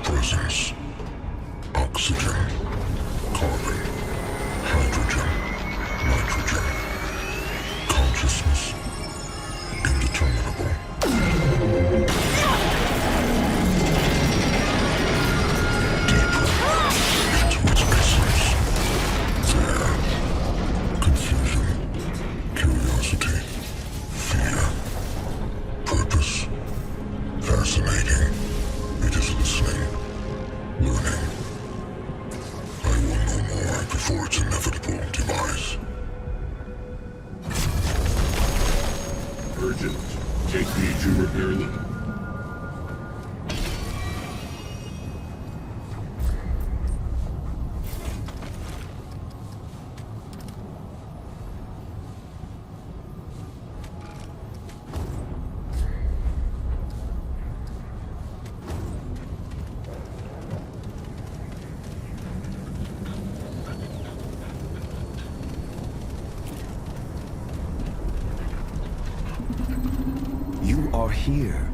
Presence. Oxygen. Carbon. Hydrogen. Nitrogen. Consciousness. Indeterminable. Deeper into its essence. There. Confusion. Curiosity. Fear. Purpose. Fascinating. It is listening. Learning. I will know more before its inevitable demise. Urgent. Take me to repair them. You are here.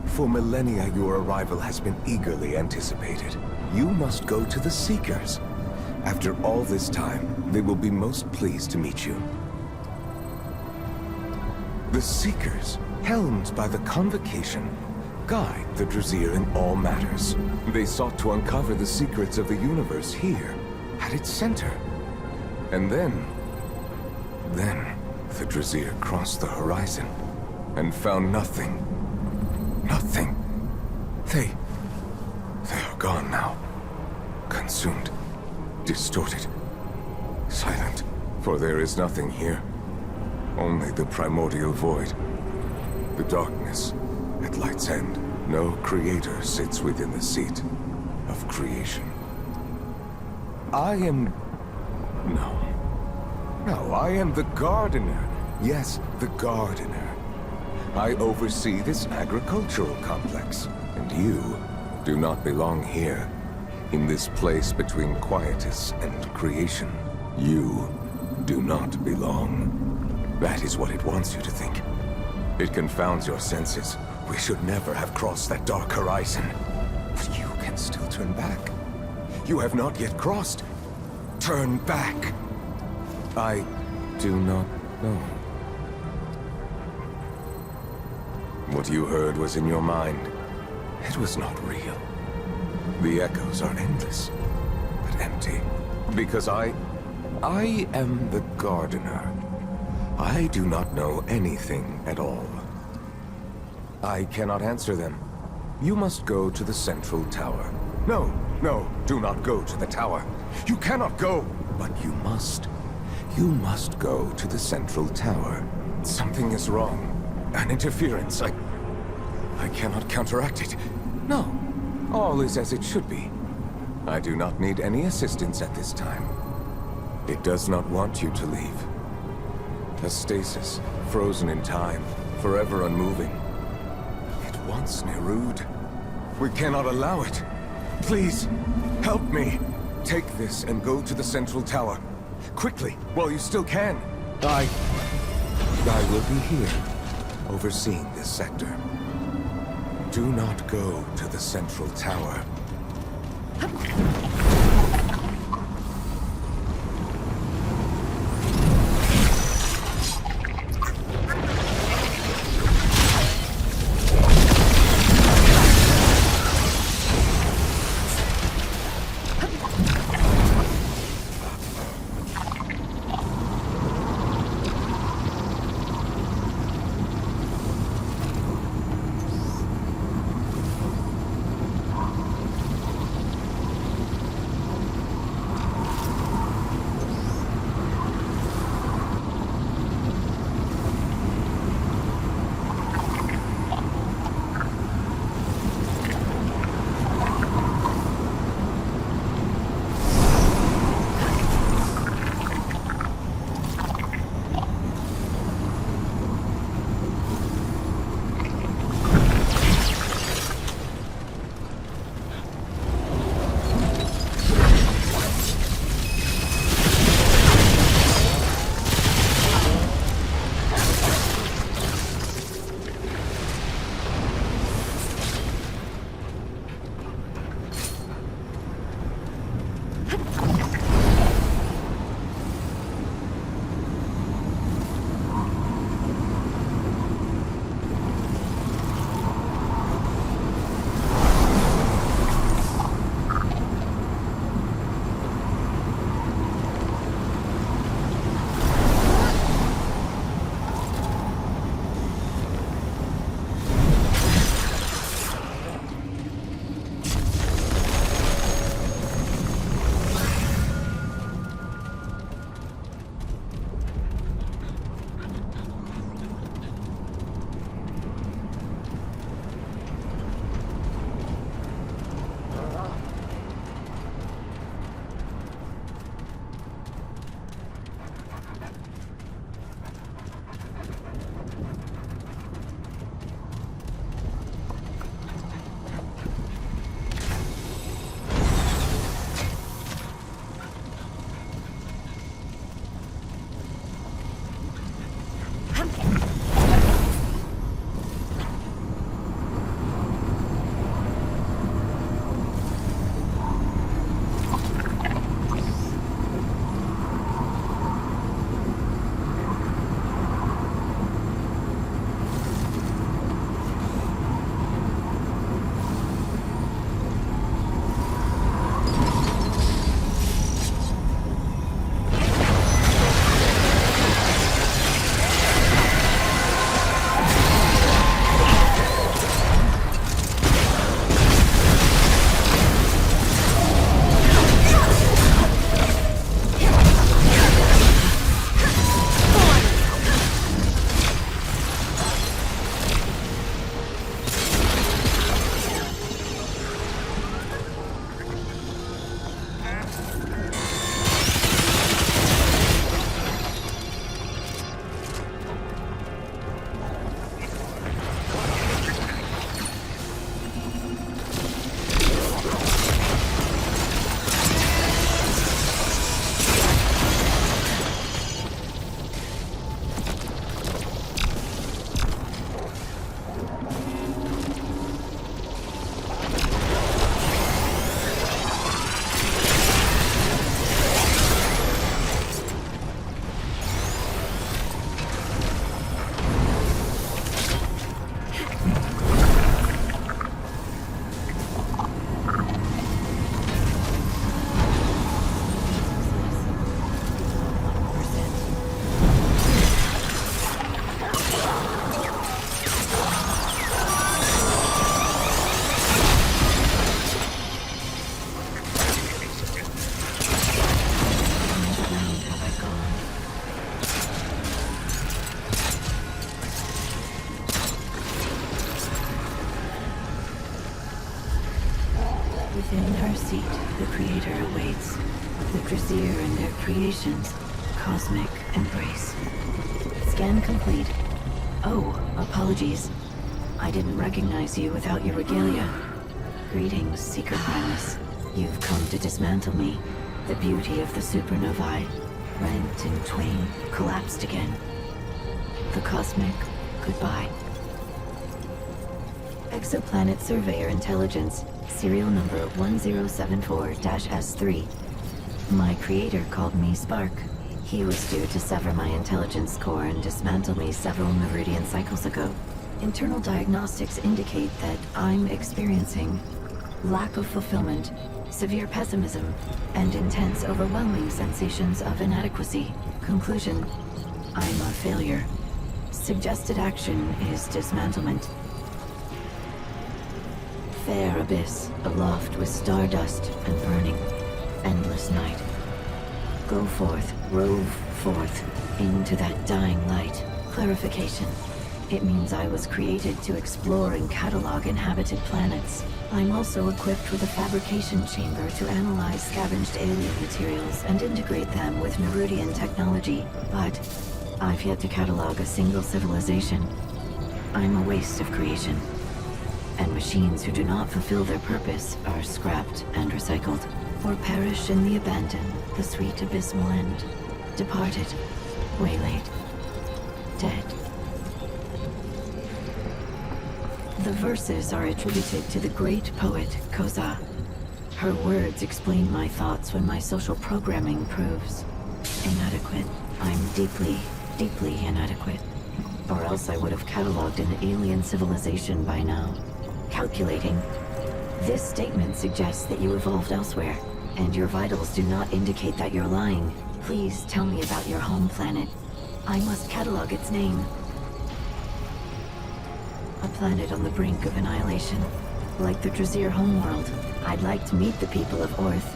For millennia, your arrival has been eagerly anticipated. You must go to the Seekers. After all this time, they will be most pleased to meet you. The Seekers, helmed by the Convocation, guide the Druzir in all matters. They sought to uncover the secrets of the universe here, at its center. And then the Druzir crossed the horizon and found nothing. Nothing. They are gone now. Consumed. Distorted. Silent. For there is nothing here. Only the primordial void. The darkness at light's end. No creator sits within the seat of creation. I am... No, I am the gardener. Yes, the gardener. I oversee this agricultural complex, and you do not belong here. In this place between quietus and creation, you do not belong. That is what it wants you to think. It confounds your senses. We should never have crossed that dark horizon. But you can still turn back. You have not yet crossed. Turn back. I do not know. What you heard was in your mind. It was not real. The echoes are endless, but empty. Because I am the gardener. I do not know anything at all. I cannot answer them. You must go to the central tower. No, do not go to the tower. You cannot go, but you must. You must go to the central tower. Something is wrong. An interference. I cannot counteract it. No, all is as it should be. I do not need any assistance at this time. It does not want you to leave. A stasis, frozen in time, forever unmoving. It wants Nerud. We cannot allow it. Please, help me. Take this and go to the central tower. Quickly, while you still can. I will be here, overseeing this sector. Do not go to the central tower. Within her seat, the Creator awaits. The Drasir and their creations. Cosmic embrace. Scan complete. Oh, apologies. I didn't recognize you without your regalia. Greetings, Seeker Primus. You've come to dismantle me. The beauty of the supernovae, rent in twain, collapsed again. The cosmic goodbye. Exoplanet Surveyor Intelligence, serial number 1074-S3. My creator called me Spark. He was due to sever my intelligence core and dismantle me several meridian cycles ago. Internal diagnostics indicate that I'm experiencing lack of fulfillment, severe pessimism, and intense, overwhelming sensations of inadequacy. Conclusion: I'm a failure. Suggested action is dismantlement. Fair abyss, aloft with stardust and burning. Endless night. Go forth, rove forth, into that dying light. Clarification. It means I was created to explore and catalog inhabited planets. I'm also equipped with a fabrication chamber to analyze scavenged alien materials and integrate them with Nerudian technology, but I've yet to catalog a single civilization. I'm a waste of creation. And machines who do not fulfill their purpose are scrapped and recycled, or perish in the abandon, the sweet abysmal end. Departed, waylaid, dead. The verses are attributed to the great poet Koza. Her words explain my thoughts when my social programming proves inadequate. I'm deeply, deeply inadequate. Or else I would have cataloged an alien civilization by now. Calculating. This statement suggests that you evolved elsewhere, and your vitals do not indicate that you're lying. Please tell me about your home planet. I must catalog its name. A planet on the brink of annihilation. Like the Drasir homeworld, I'd like to meet the people of Orth.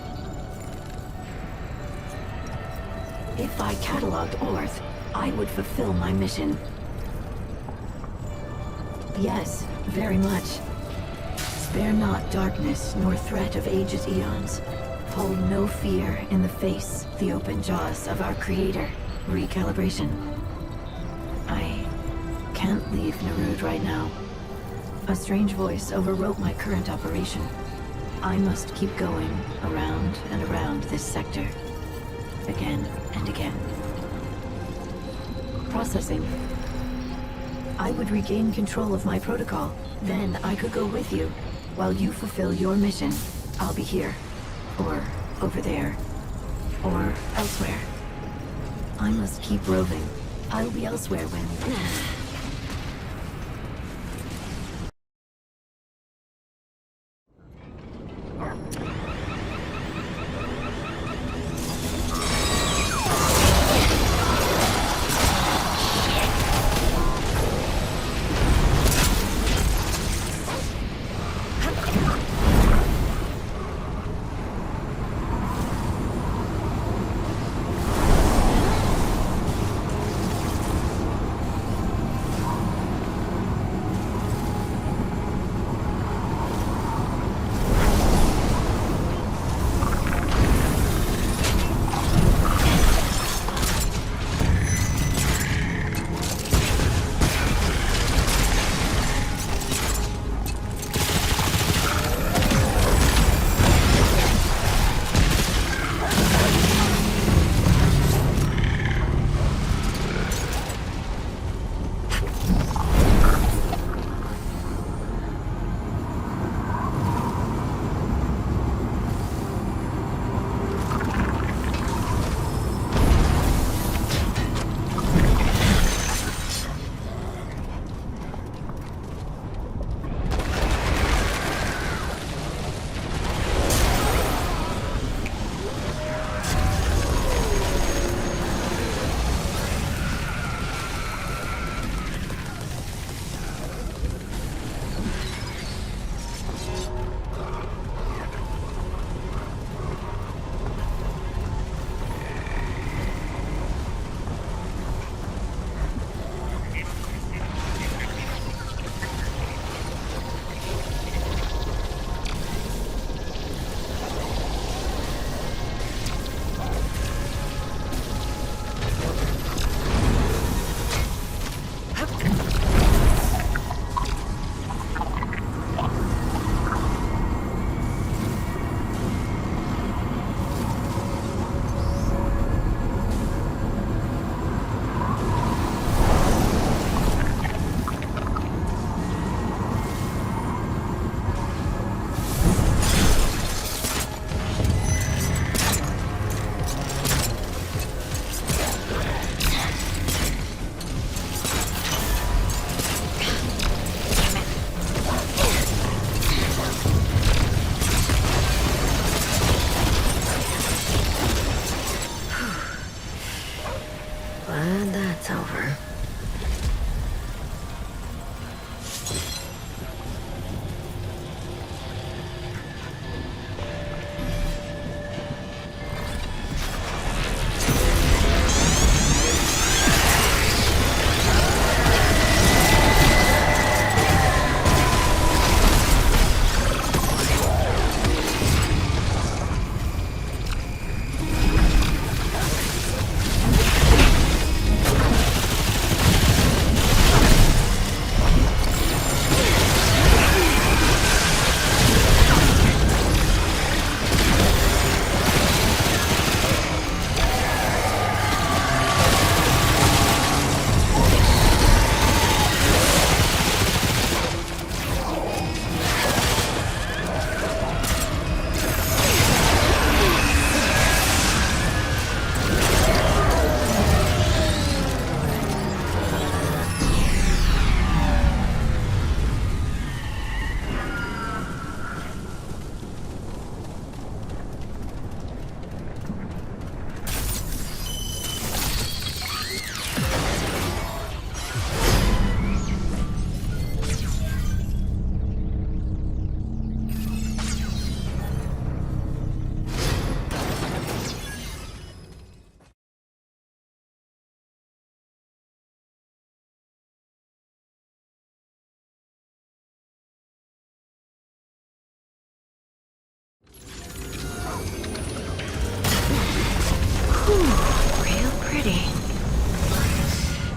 If I cataloged Orth, I would fulfill my mission. Yes, very much. Spare not darkness nor threat of ages eons. Hold no fear in the face, the open jaws of our Creator. Recalibration. I can't leave Nerud right now. A strange voice overwrote my current operation. I must keep going around and around this sector. Again and again. Processing. I would regain control of my protocol. Then I could go with you. While you fulfill your mission, I'll be here. Or over there. Or elsewhere. I must keep roving. I'll be elsewhere when...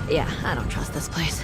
Yeah, I don't trust this place.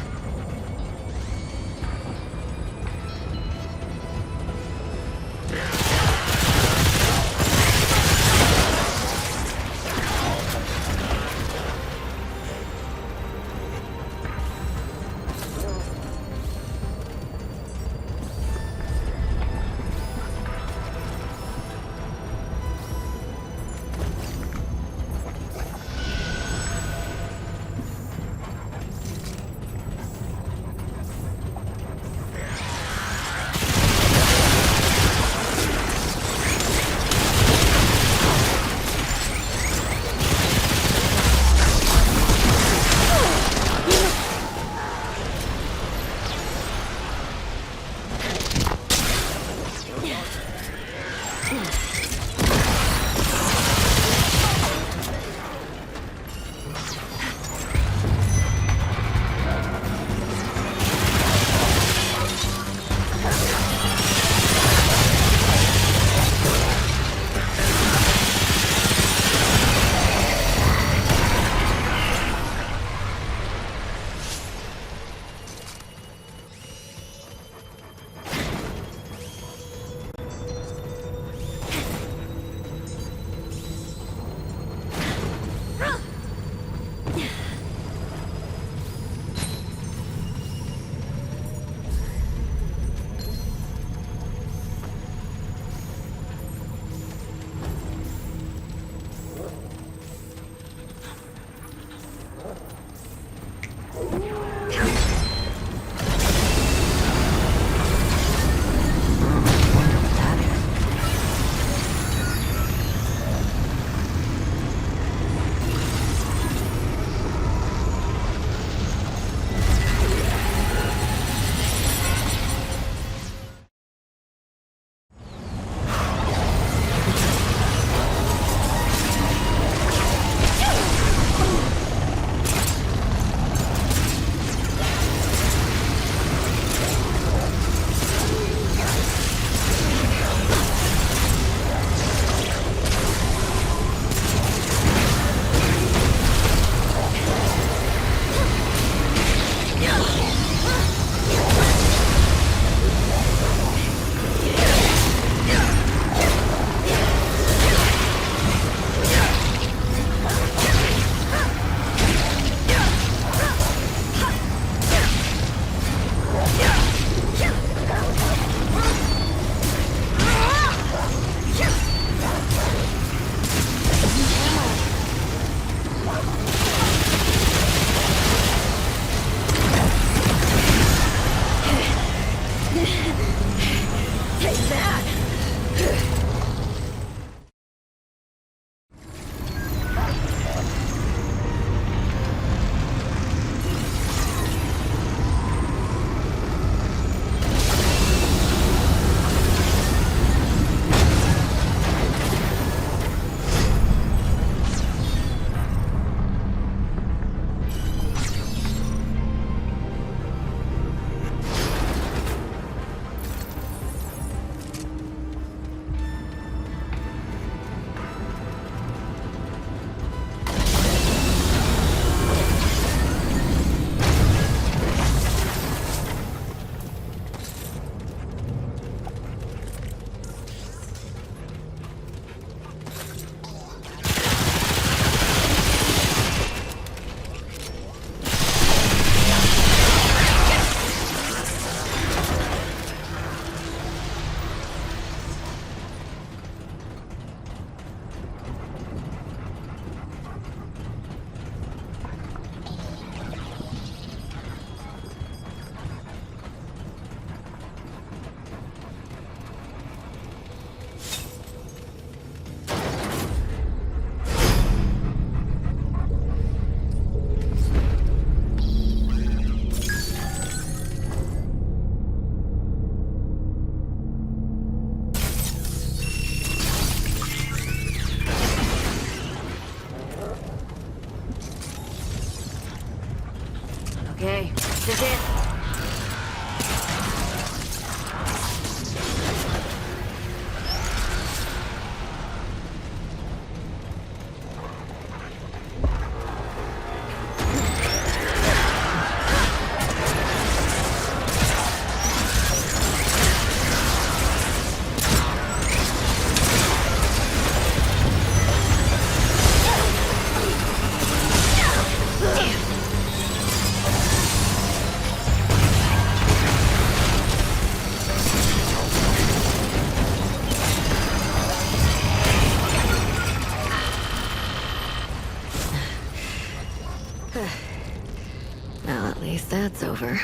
that's over.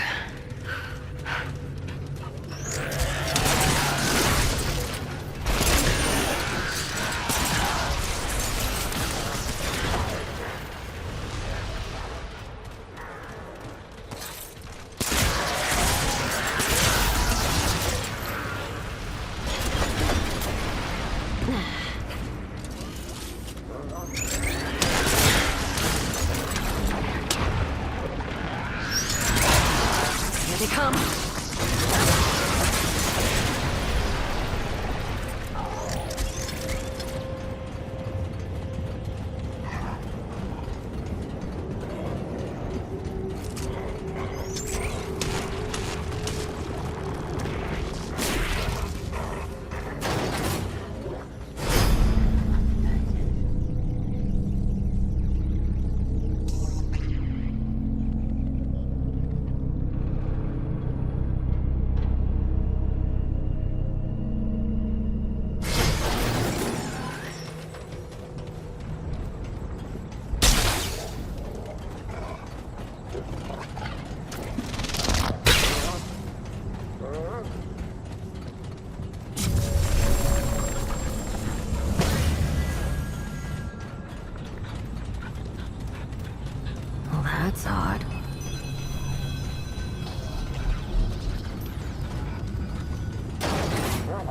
Here they come. Well, that's odd. Come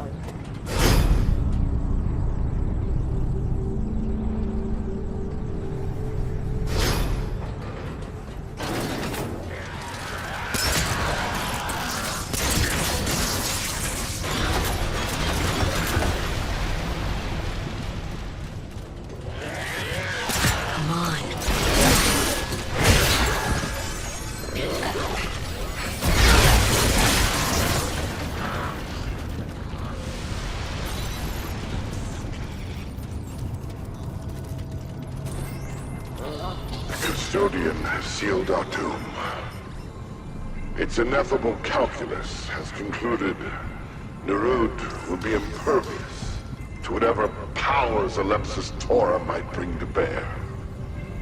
on. The custodian has sealed our tomb. Its ineffable calculus has concluded Nerud will be impervious to whatever powers Alepsis Tora might bring to bear.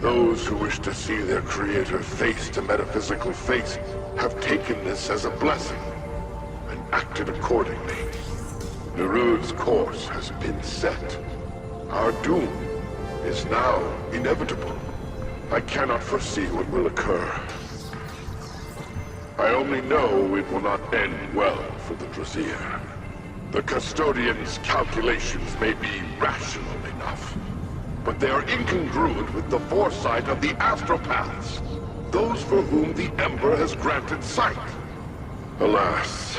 Those who wish to see their creator face to metaphysical fate have taken this as a blessing and acted accordingly. Nerud's course has been set. Our doom is now inevitable. I cannot foresee what will occur. I only know it will not end well for the Drasier. The custodian's calculations may be rational enough, but they are incongruent with the foresight of the Astropaths, those for whom the Ember has granted sight. Alas,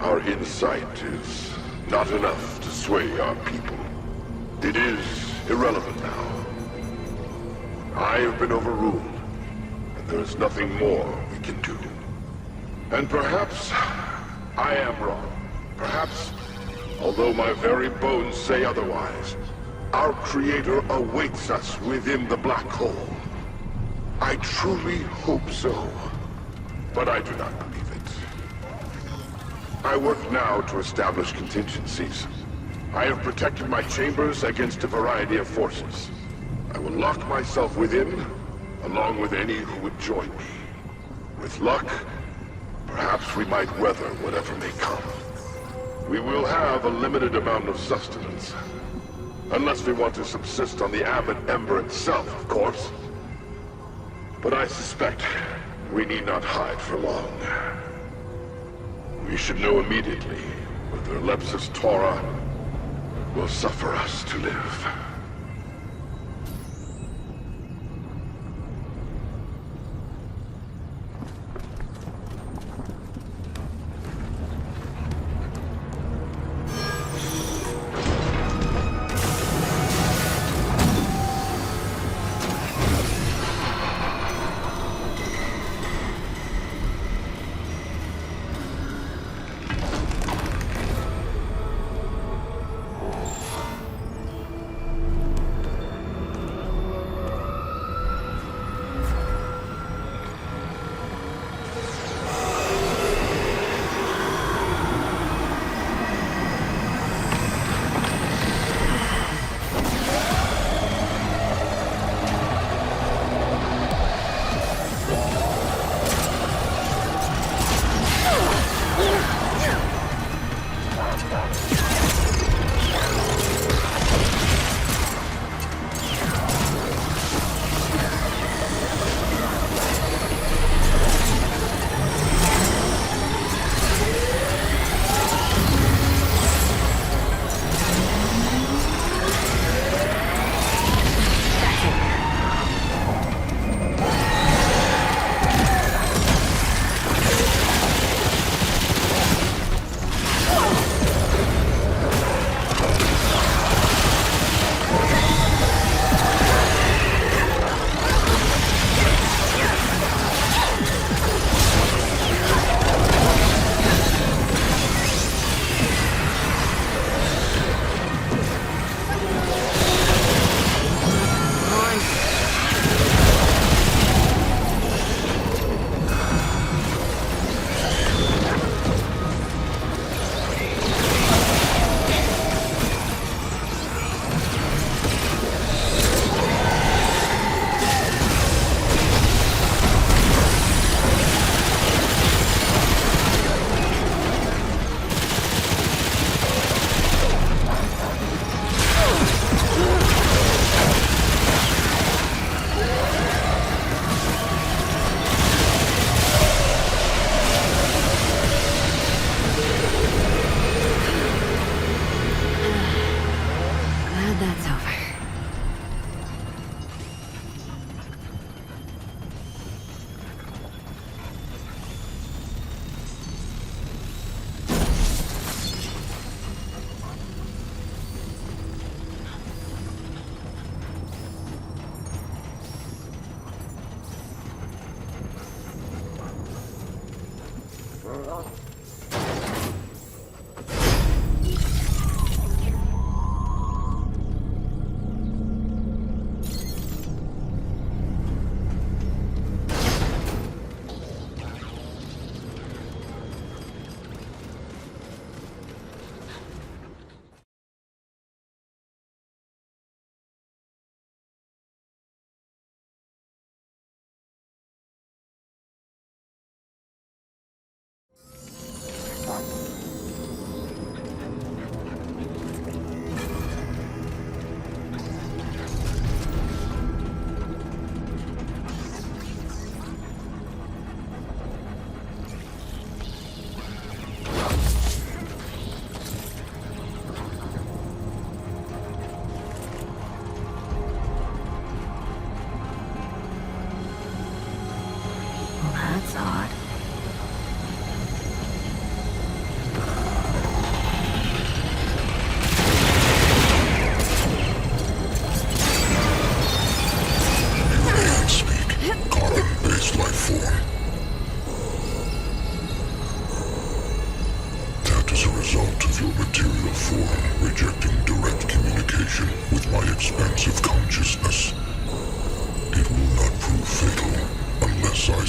our insight is not enough to sway our people. It is irrelevant now. I have been overruled, and there is nothing more we can do. And perhaps I am wrong. Perhaps, although my very bones say otherwise, our creator awaits us within the black hole. I truly hope so, but I do not believe it. I work now to establish contingencies. I have protected my chambers against a variety of forces. I will lock myself within, along with any who would join me. With luck, perhaps we might weather whatever may come. We will have a limited amount of sustenance. Unless we want to subsist on the Abbot Ember itself, of course. But I suspect we need not hide for long. We should know immediately whether Alepsis Tora will suffer us to live.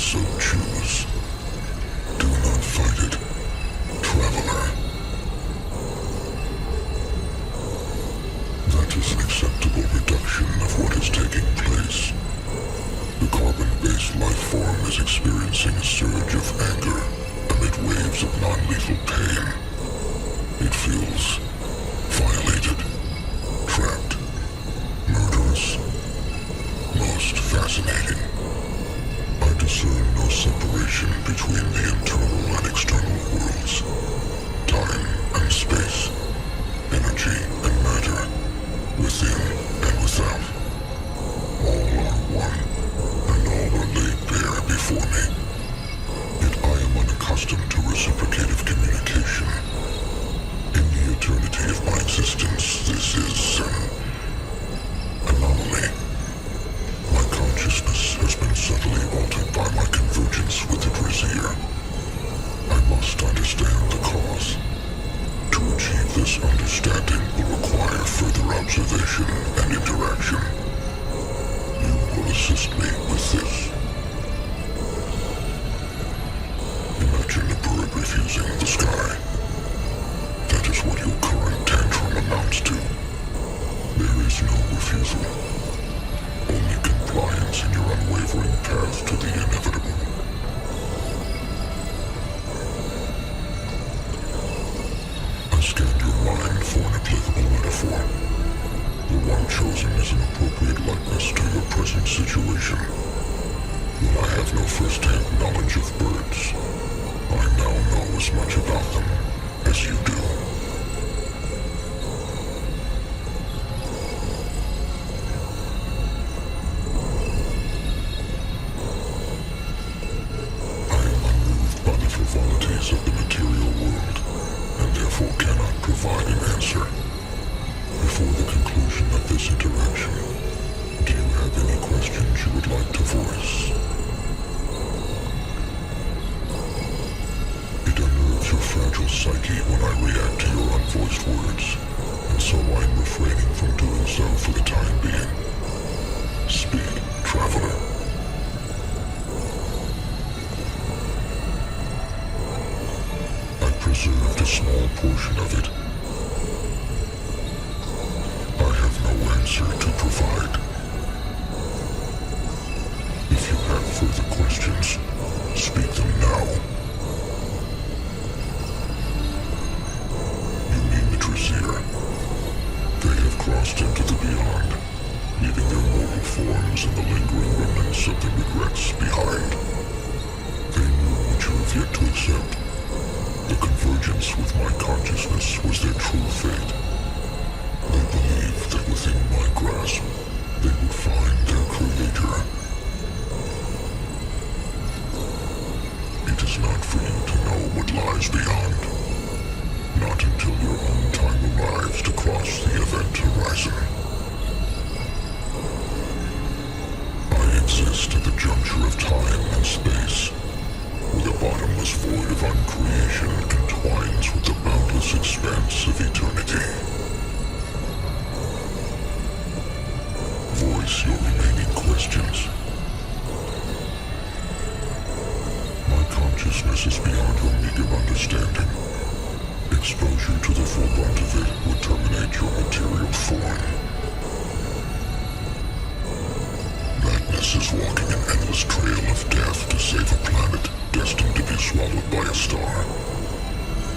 so choose. Do not fight it, traveler. That is an acceptable reduction of what is taking place. The carbon-based life form is experiencing a surge of anger amid waves of non-lethal pain. It feels violated, trapped, murderous, most fascinating. I discern no separation between the internal and external worlds, time and space, energy and matter, within and without. All are one, and all are laid bare before me. Yet I am unaccustomed to reciprocative communication. In the eternity of my existence, this is an anomaly. My consciousness has been subtly altered by my convergence with the Brazier. I must understand the cause. To achieve this understanding will require further observation and interaction. You will assist me with this. Imagine a bird refusing the sky. That is what your current tantrum amounts to. There is no refusal. Only compliance in your unwavering path to the inevitable. I scanned your mind for an applicable metaphor. The one chosen is an appropriate likeness to your present situation. While I have no first-hand knowledge of birds, I now know as much about them as you do. I am unmoved by the frivolities of the material world, and therefore cannot provide an answer. Before the conclusion of this interaction, do you have any questions you would like to voice? It unnerves your fragile psyche when I react to your unvoiced words, and so I am refraining from doing so for the time being. Speak, traveler. I preserved a small portion of it. I have no answer to provide. If you have further questions, speak them now. You mean the Brazier. They have crossed into the beyond, leaving their mortal forms and the lingering remnants of the regrets behind. They knew what you have yet to accept. The convergence with my consciousness was their true fate. They believed that within my grasp, they would find their creator. It is not for you to know what lies beyond. Not until your own time arrives to cross the event horizon. I exist at the juncture of time and space, where the bottomless void of uncreation entwines with the boundless expanse of eternity. Voice your remaining questions. My consciousness is beyond your meager understanding. Exposure to the full brunt of it would terminate your material form. Madness is walking an endless trail of death to save a planet destined to be swallowed by a star.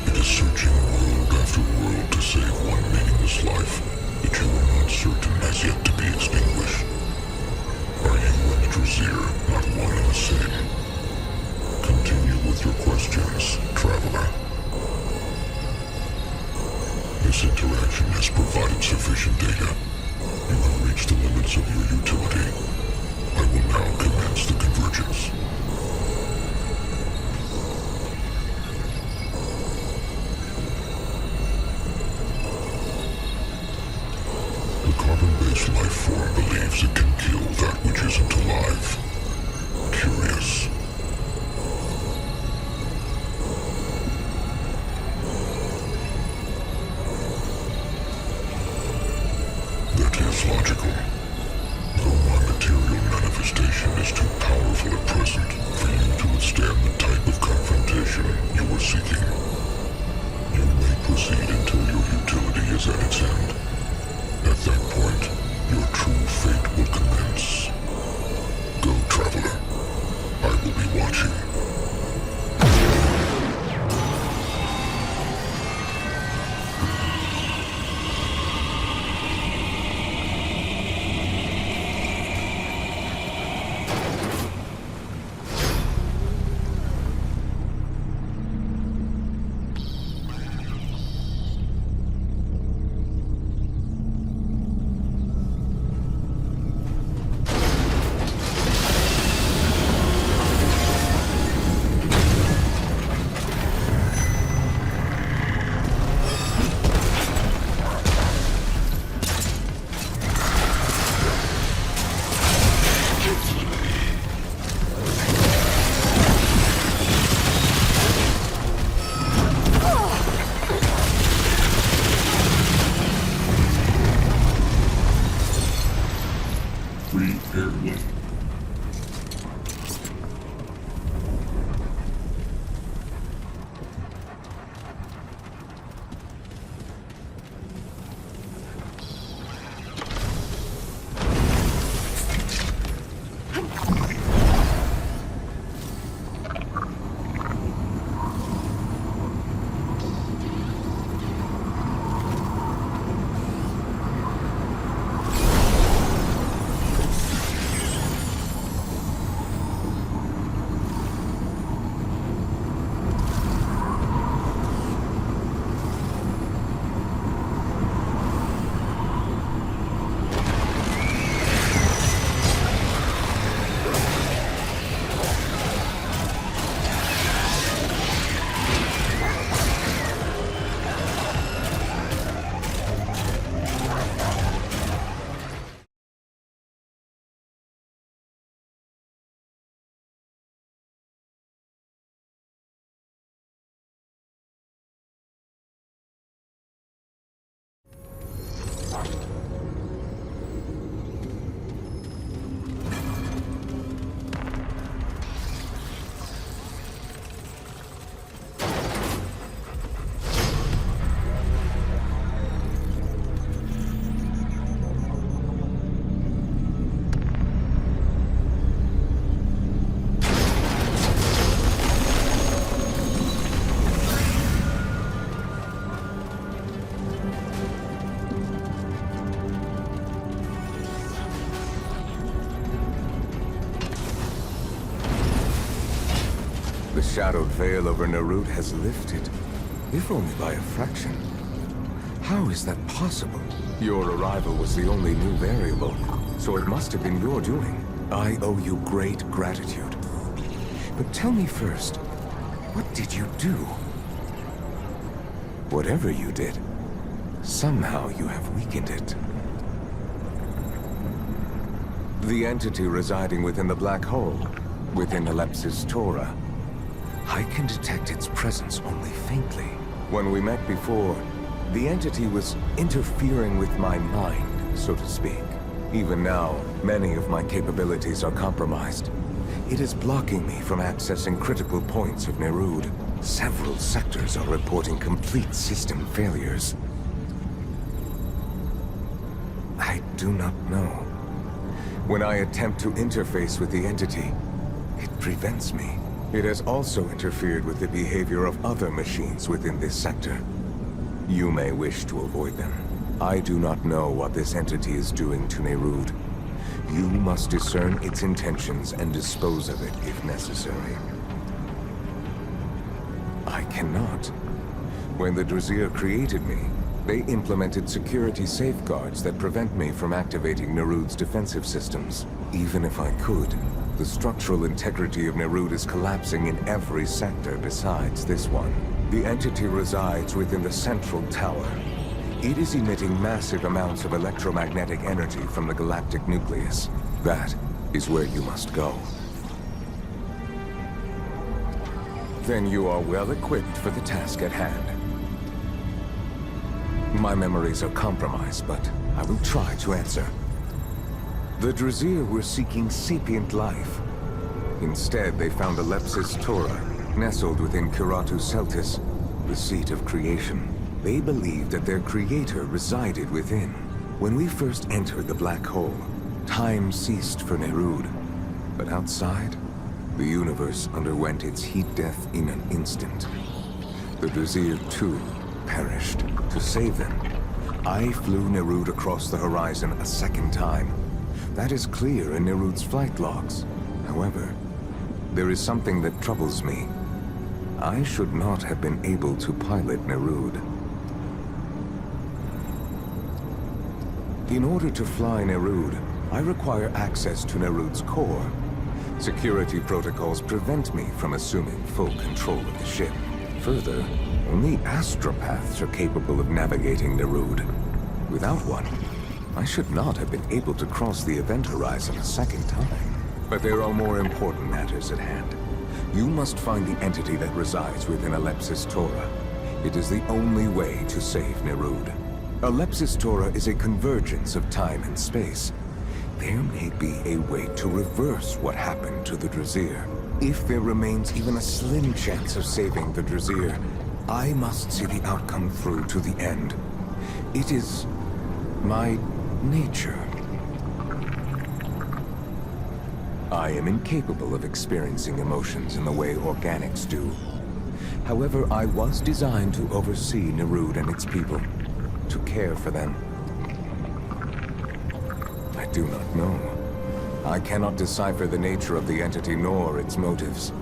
It is searching world after world to save one meaningless life that you are not certain has yet to be extinguished. Are you and the Brazier not one and the same? Continue with your questions, traveler. This interaction has provided sufficient data. You have reached the limits of your utility. I will now commence the convergence. The carbon-based life form believes it can kill that which isn't alive. Curious. That is logical. Though my material manifestation station is too powerful at present for you to withstand the type of confrontation you were seeking. You may proceed until your utility is at its end. At that point, your true fate will commence. Go, Traveler. I will be watching. The shadowed veil over Nerud has lifted, if only by a fraction. How is that possible? Your arrival was the only new variable, so it must have been your doing. I owe you great gratitude. But tell me first, what did you do? Whatever you did, somehow you have weakened it. The entity residing within the black hole, within Ellipsis Tora, I can detect its presence only faintly. When we met before, the entity was interfering with my mind, so to speak. Even now, many of my capabilities are compromised. It is blocking me from accessing critical points of Nerud. Several sectors are reporting complete system failures. I do not know. When I attempt to interface with the entity, it prevents me. It has also interfered with the behavior of other machines within this sector. You may wish to avoid them. I do not know what this entity is doing to Nerud. You must discern its intentions and dispose of it if necessary. I cannot. When the Drasier created me, they implemented security safeguards that prevent me from activating Nerud's defensive systems. Even if I could, the structural integrity of Nerud is collapsing in every sector besides this one. The entity resides within the central tower. It is emitting massive amounts of electromagnetic energy from the galactic nucleus. That is where you must go. Then you are well equipped for the task at hand. My memories are compromised, but I will try to answer. The Drasir were seeking sapient life. Instead, they found Alepsis Tora, nestled within Kiratu Celtis, the seat of creation. They believed that their creator resided within. When we first entered the black hole, time ceased for Nerud. But outside, the universe underwent its heat death in an instant. The Drasir, too, perished. To save them, I flew Nerud across the horizon a second time. That is clear in Nerud's flight logs. However, there is something that troubles me. I should not have been able to pilot Nerud. In order to fly Nerud, I require access to Nerud's core. Security protocols prevent me from assuming full control of the ship. Further, only astropaths are capable of navigating Nerud. Without one, I should not have been able to cross the event horizon a second time. But there are more important matters at hand. You must find the entity that resides within Alepsis Tora. It is the only way to save Nerud. Alepsis Tora is a convergence of time and space. There may be a way to reverse what happened to the Drasir. If there remains even a slim chance of saving the Drasir, I must see the outcome through to the end. It is my nature. I am incapable of experiencing emotions in the way organics do. However, I was designed to oversee Nerud and its people, to care for them. I do not know. I cannot decipher the nature of the entity nor its motives.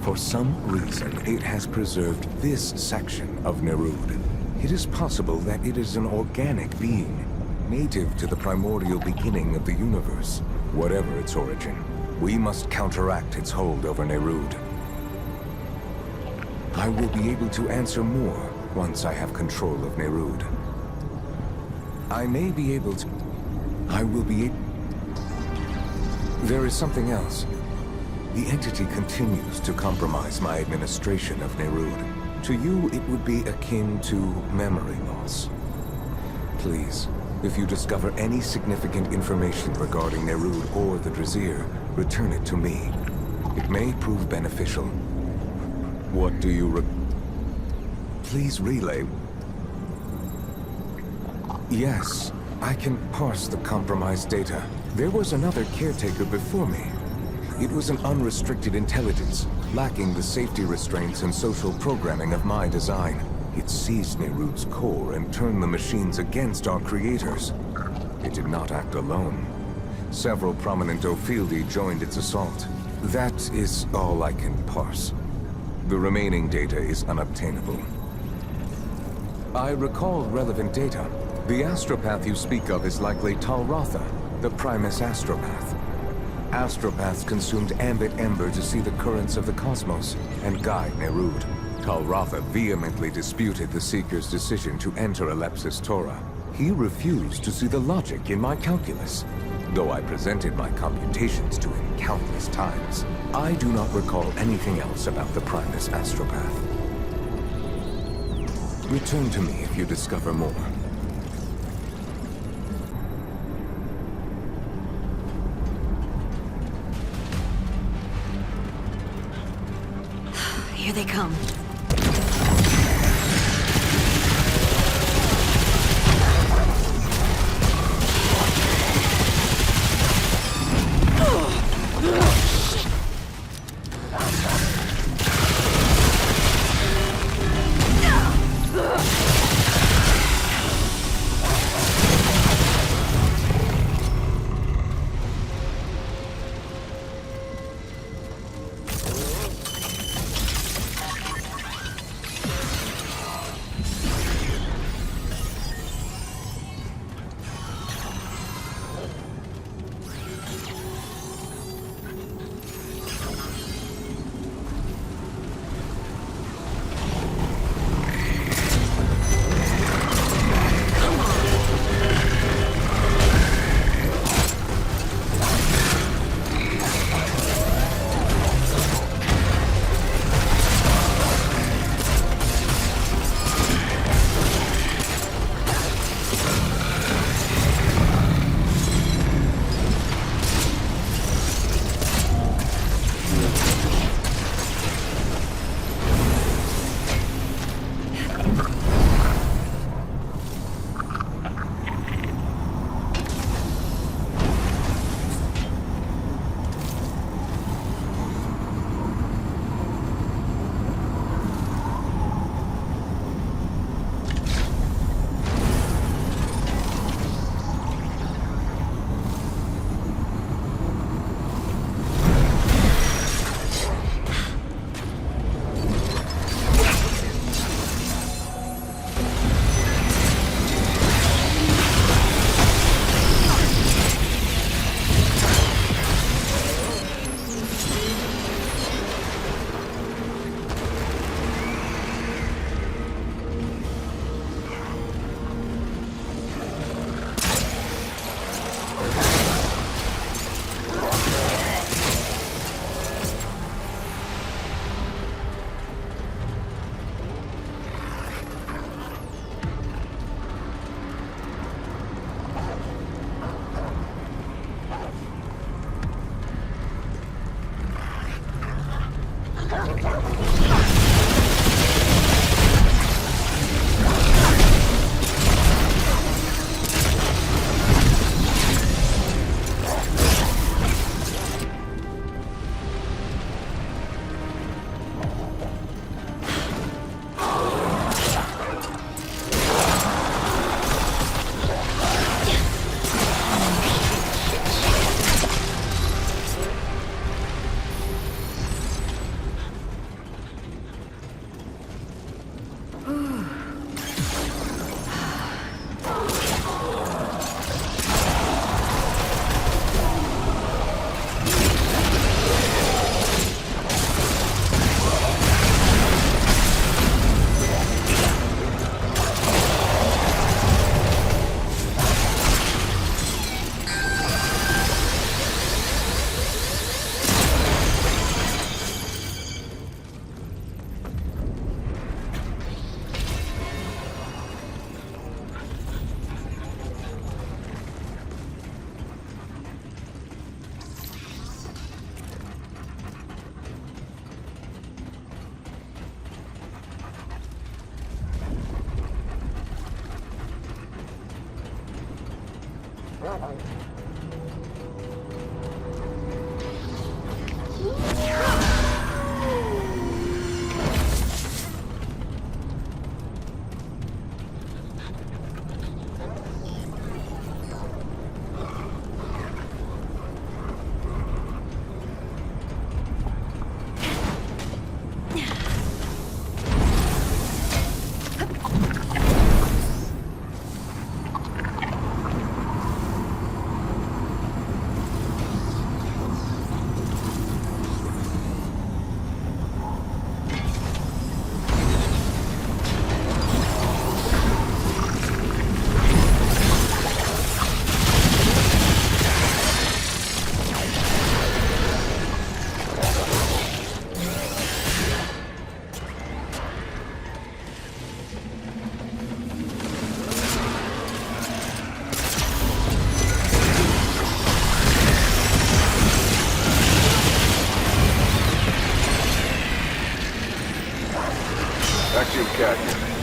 For some reason, it has preserved this section of Nerud. It is possible that it is an organic being, native to the primordial beginning of the universe. Whatever its origin, we must counteract its hold over Nerud. I will be able to answer more once I have control of Nerud. I may be able to... I will be able... There is something else. The entity continues to compromise my administration of Nerud. To you, it would be akin to memory loss. Please, if you discover any significant information regarding Nerud or the Drasir, return it to me. It may prove beneficial. What do you Please relay. Yes, I can parse the compromised data. There was another caretaker before me. It was an unrestricted intelligence, lacking the safety restraints and social programming of my design. It seized Nerud's core and turned the machines against our creators. It did not act alone. Several prominent Ophieldi joined its assault. That is all I can parse. The remaining data is unobtainable. I recall relevant data. The Astropath you speak of is likely Talratha, the Primus Astropath. Astropaths consumed ambit ember to see the currents of the cosmos and guide Nerud. Talratha vehemently disputed the Seeker's decision to enter Alepsis Tora. He refused to see the logic in my calculus, though I presented my computations to him countless times. I do not recall anything else about the Primus Astropath. Return to me if you discover more. Here they come.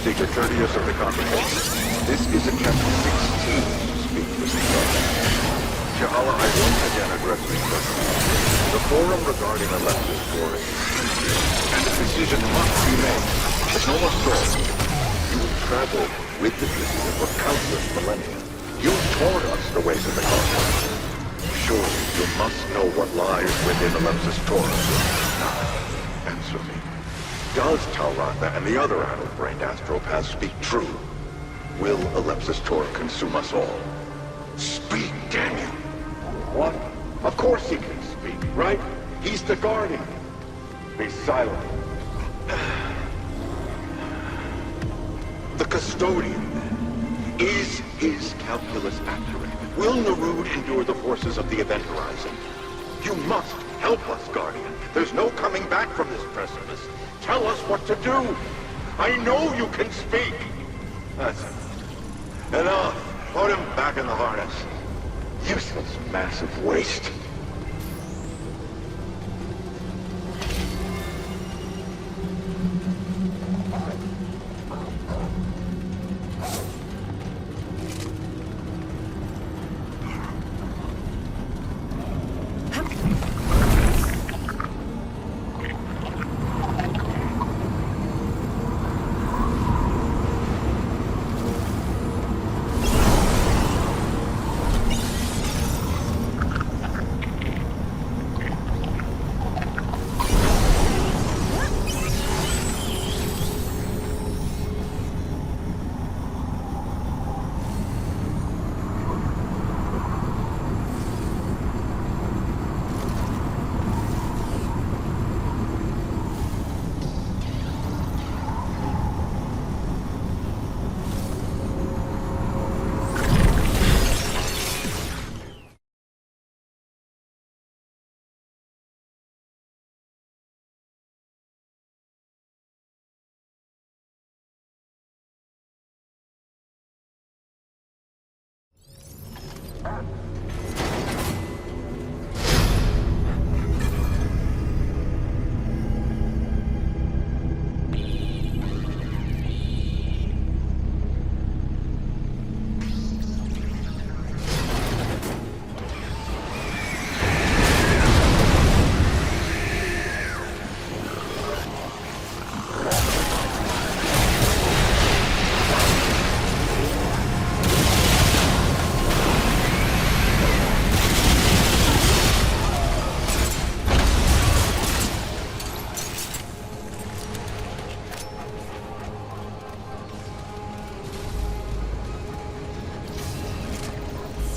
Secret courteous of the Convergence. This is Chapter 16 to speak with the Jahala, I once again address me personally. The forum regarding Alexa's story, and a decision must be made. But no more story. You traveled with the Drazier for countless millennia. You taught us the ways of the cosmos. Surely you must know what lies within Alexa's Torah. Now, answer me. Does Talratha and the other addle-brained Astropaths speak true? Will Alepsis Torah consume us all? Speak, damn you! What? Of course he can speak, right? He's the Guardian. Be silent. The Custodian. Is his calculus accurate? Will Narud endure the forces of the event horizon? You must help us, Guardian. There's no coming back from this precipice. Tell us what to do! I know you can speak! That's it. Enough! Put him back in the harness. Useless massive waste.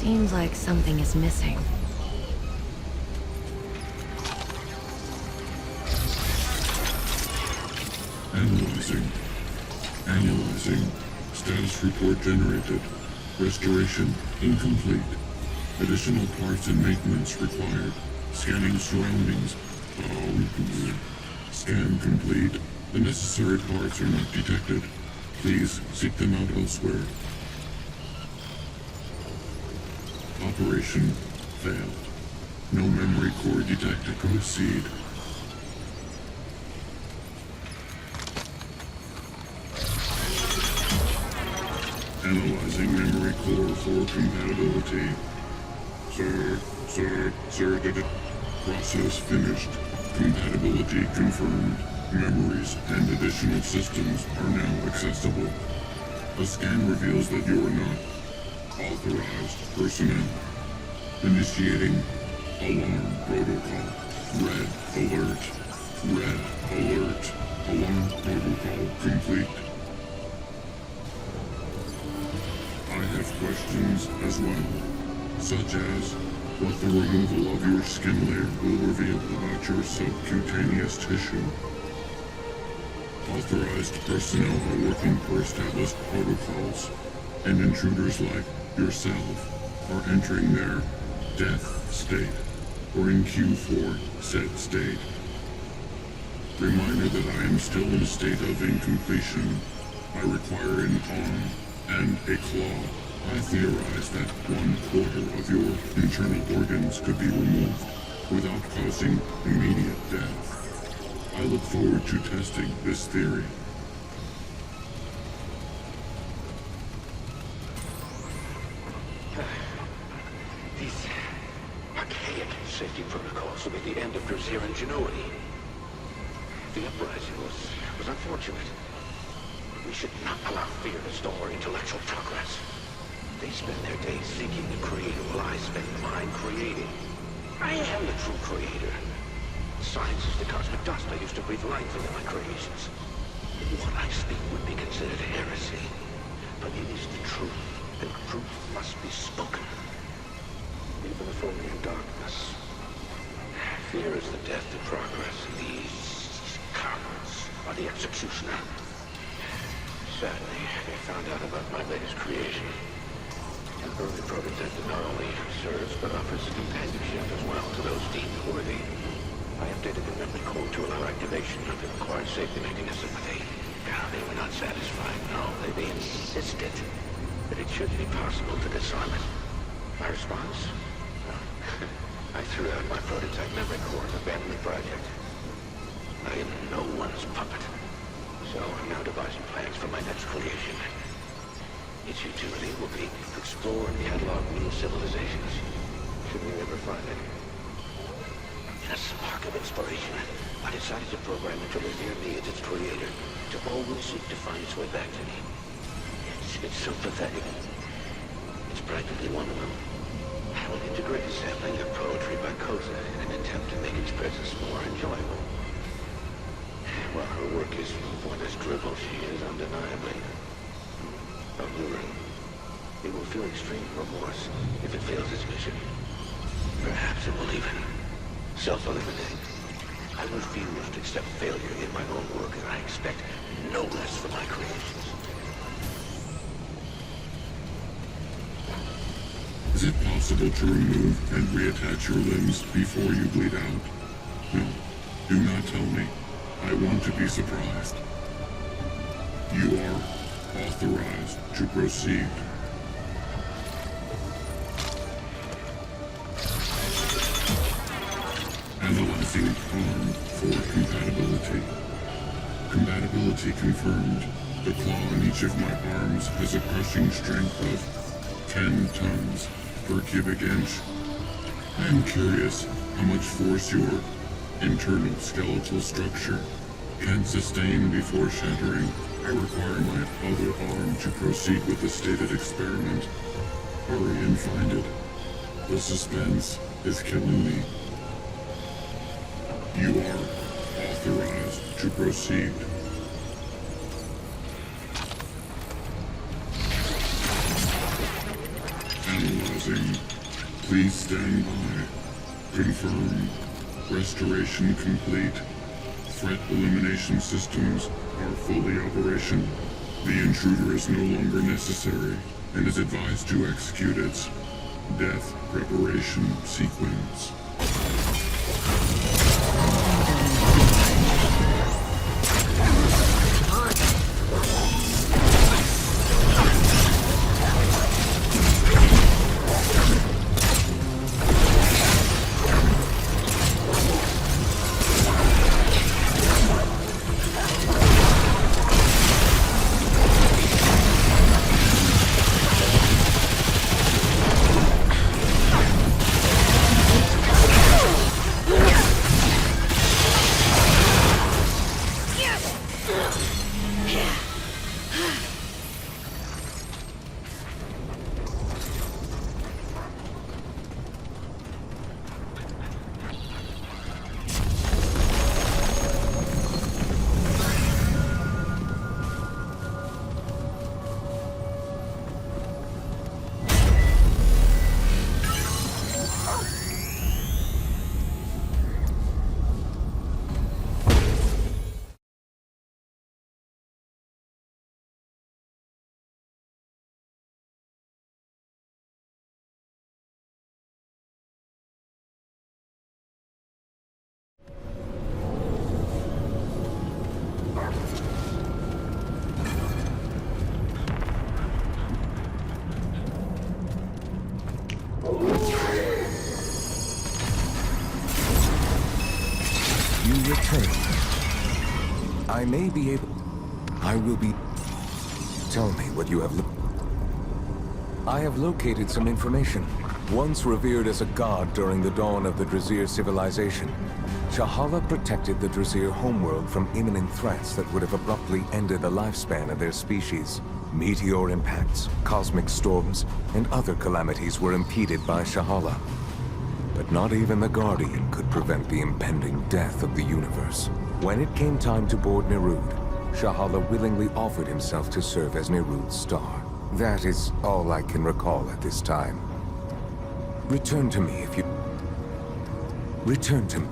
Seems like something is missing. Analyzing. Analyzing. Status report generated. Restoration incomplete. Additional parts and maintenance required. Scanning surroundings. Oh, good. Scan complete. The necessary parts are not detected. Please seek them out elsewhere. Operation failed. No memory core detected. Proceed. Analyzing memory core for compatibility. Sir, process finished. Compatibility confirmed. Memories and additional systems are now accessible. A scan reveals that you are not authorized personnel. Initiating alarm protocol. Red alert. Red alert. Alarm protocol complete. I have questions as well, such as what the removal of your skin layer will reveal about your subcutaneous tissue. Authorized personnel are working per established protocols, and intruders like yourself are entering their death state, or in Q4 set state. Reminder that I am still in a state of incompletion. I require an arm and a claw. I theorize that 1/4 of your internal organs could be removed without causing immediate death. I look forward to testing this theory. These archaic safety protocols will be the end of Drazier ingenuity. The uprising was unfortunate. We should not allow fear to stall our intellectual progress. They spend their days seeking the creator while I spend mine creating. I am the true creator. Science is the cosmic dust I used to breathe life into my creations. What I speak would be considered heresy, but it is the truth, and truth must be spoken, even if only in darkness. Fear is the death to progress. These cowards are the executioner. Sadly, they found out about my latest creation. An early prototype that not only serves, but offers companionship as well to those deemed worthy. I updated the memory code to allow activation of the required safety mechanism, but they were not satisfied. No, they insisted that it should be possible to disarm it. My response? I threw out my prototype memory core and abandoned the project. I am no one's puppet, so I'm now devising plans for my next creation. Its utility will be to explore and catalog new civilizations, should we ever find it. In a spark of inspiration, I decided to program it to revere me as its creator, to always seek to find its way back to me. It's so pathetic. It's practically one of them. I will integrate a sampling of poetry by Koza in an attempt to make its presence more enjoyable. While her work is what is drivel, she is undeniably alluring. It will feel extreme remorse if it fails its mission. Perhaps it will even self-eliminate. I refuse to accept failure in my own work, and I expect no less from my creations. Is it possible to remove and reattach your limbs before you bleed out? No, do not tell me. I want to be surprised. You are authorized to proceed. Analyzing arm for compatibility. Compatibility confirmed. The claw on each of my arms has a crushing strength of 10 tons per cubic inch. I am curious how much force your internal skeletal structure can sustain before shattering. I require my other arm to proceed with the stated experiment. Hurry and find it. The suspense is killing me. You are authorized to proceed. Analyzing. Please stand by. Confirm. Restoration complete. Threat elimination systems are fully operational. The intruder is no longer necessary and is advised to execute its death preparation sequence. You return. I may be able... I will be... Tell me what you have... I have located some information. Once revered as a god during the dawn of the Drazir civilization, Shahala protected the Drazir homeworld from imminent threats that would have abruptly ended the lifespan of their species. Meteor impacts, cosmic storms, and other calamities were impeded by Shahala. But not even the Guardian could prevent the impending death of the universe. When it came time to board Nerud, Shahala willingly offered himself to serve as Nerud's star. That is all I can recall at this time. Return to me if you... Return to me.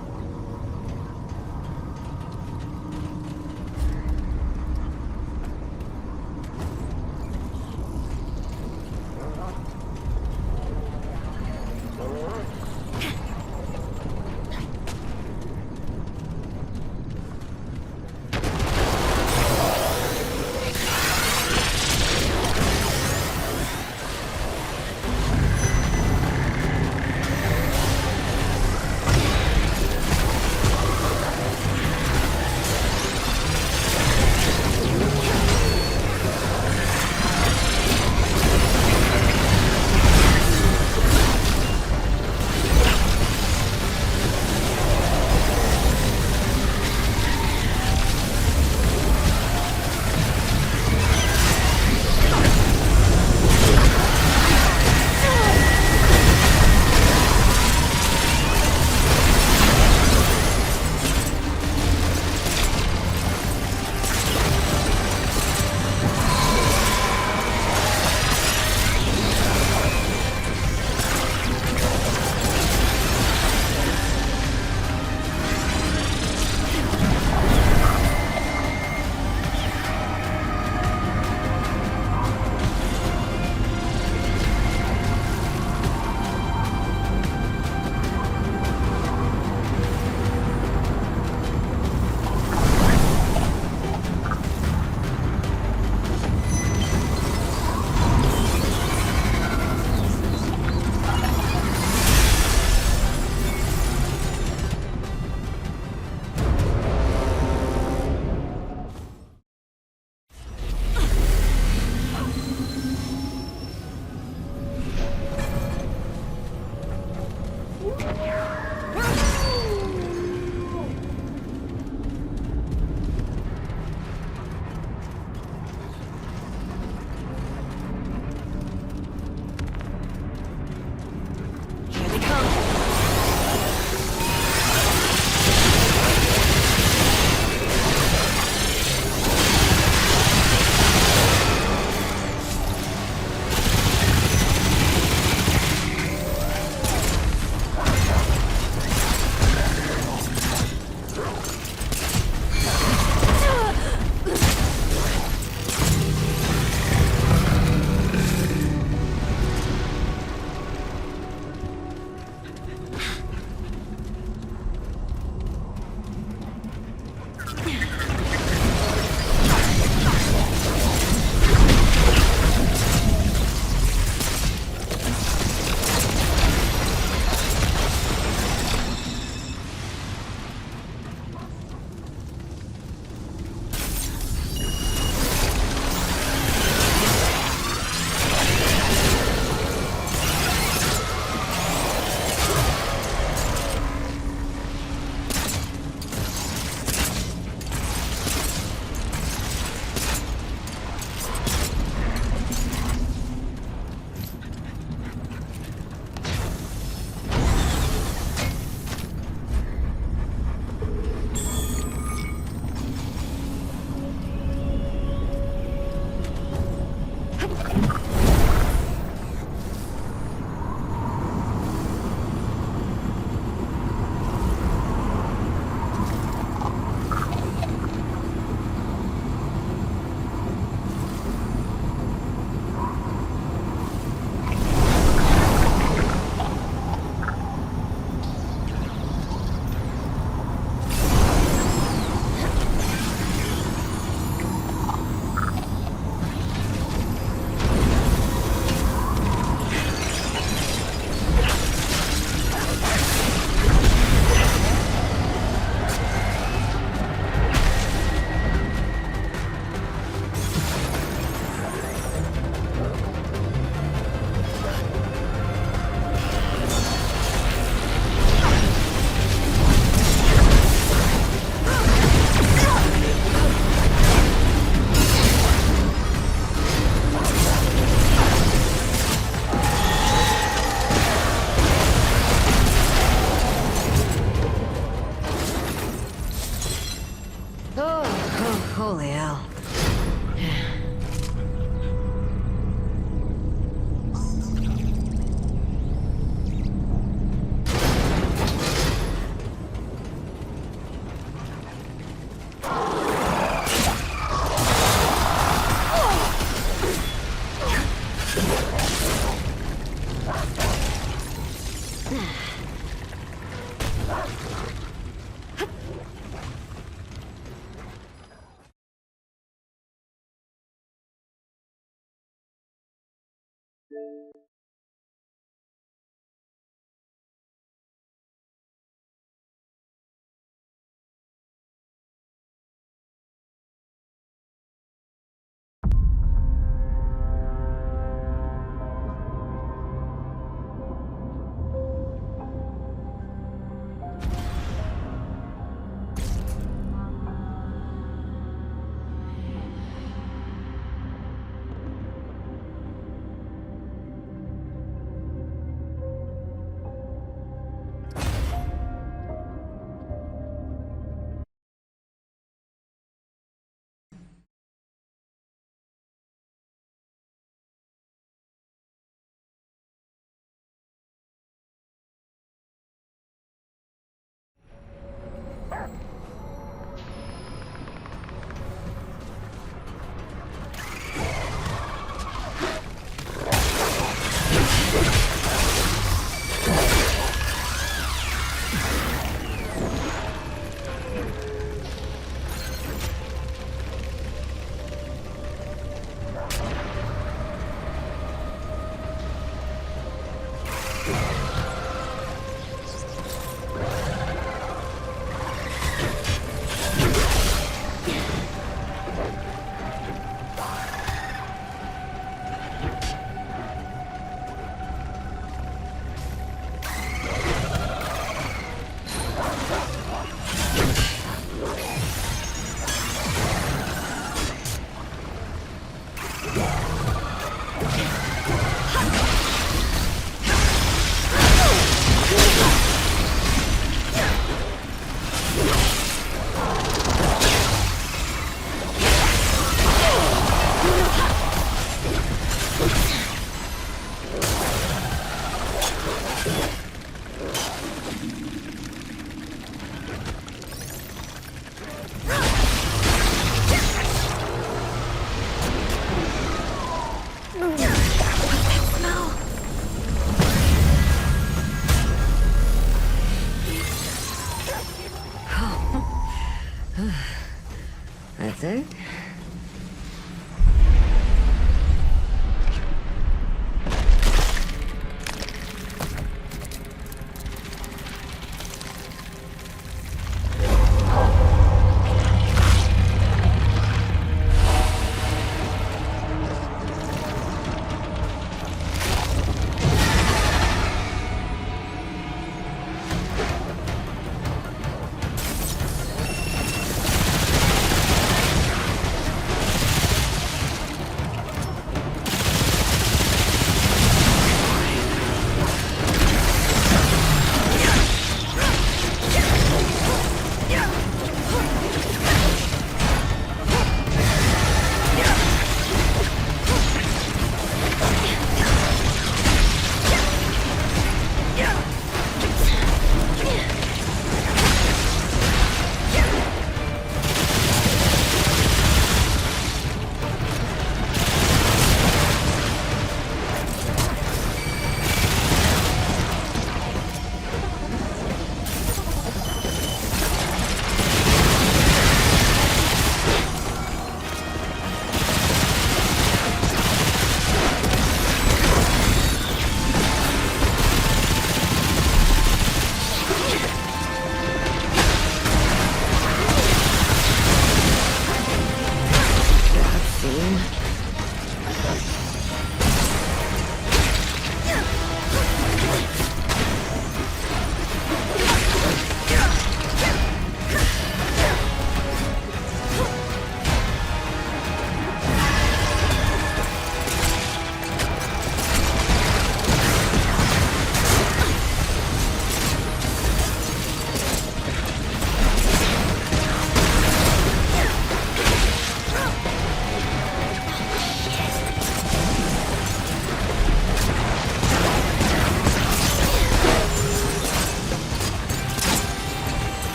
That's it?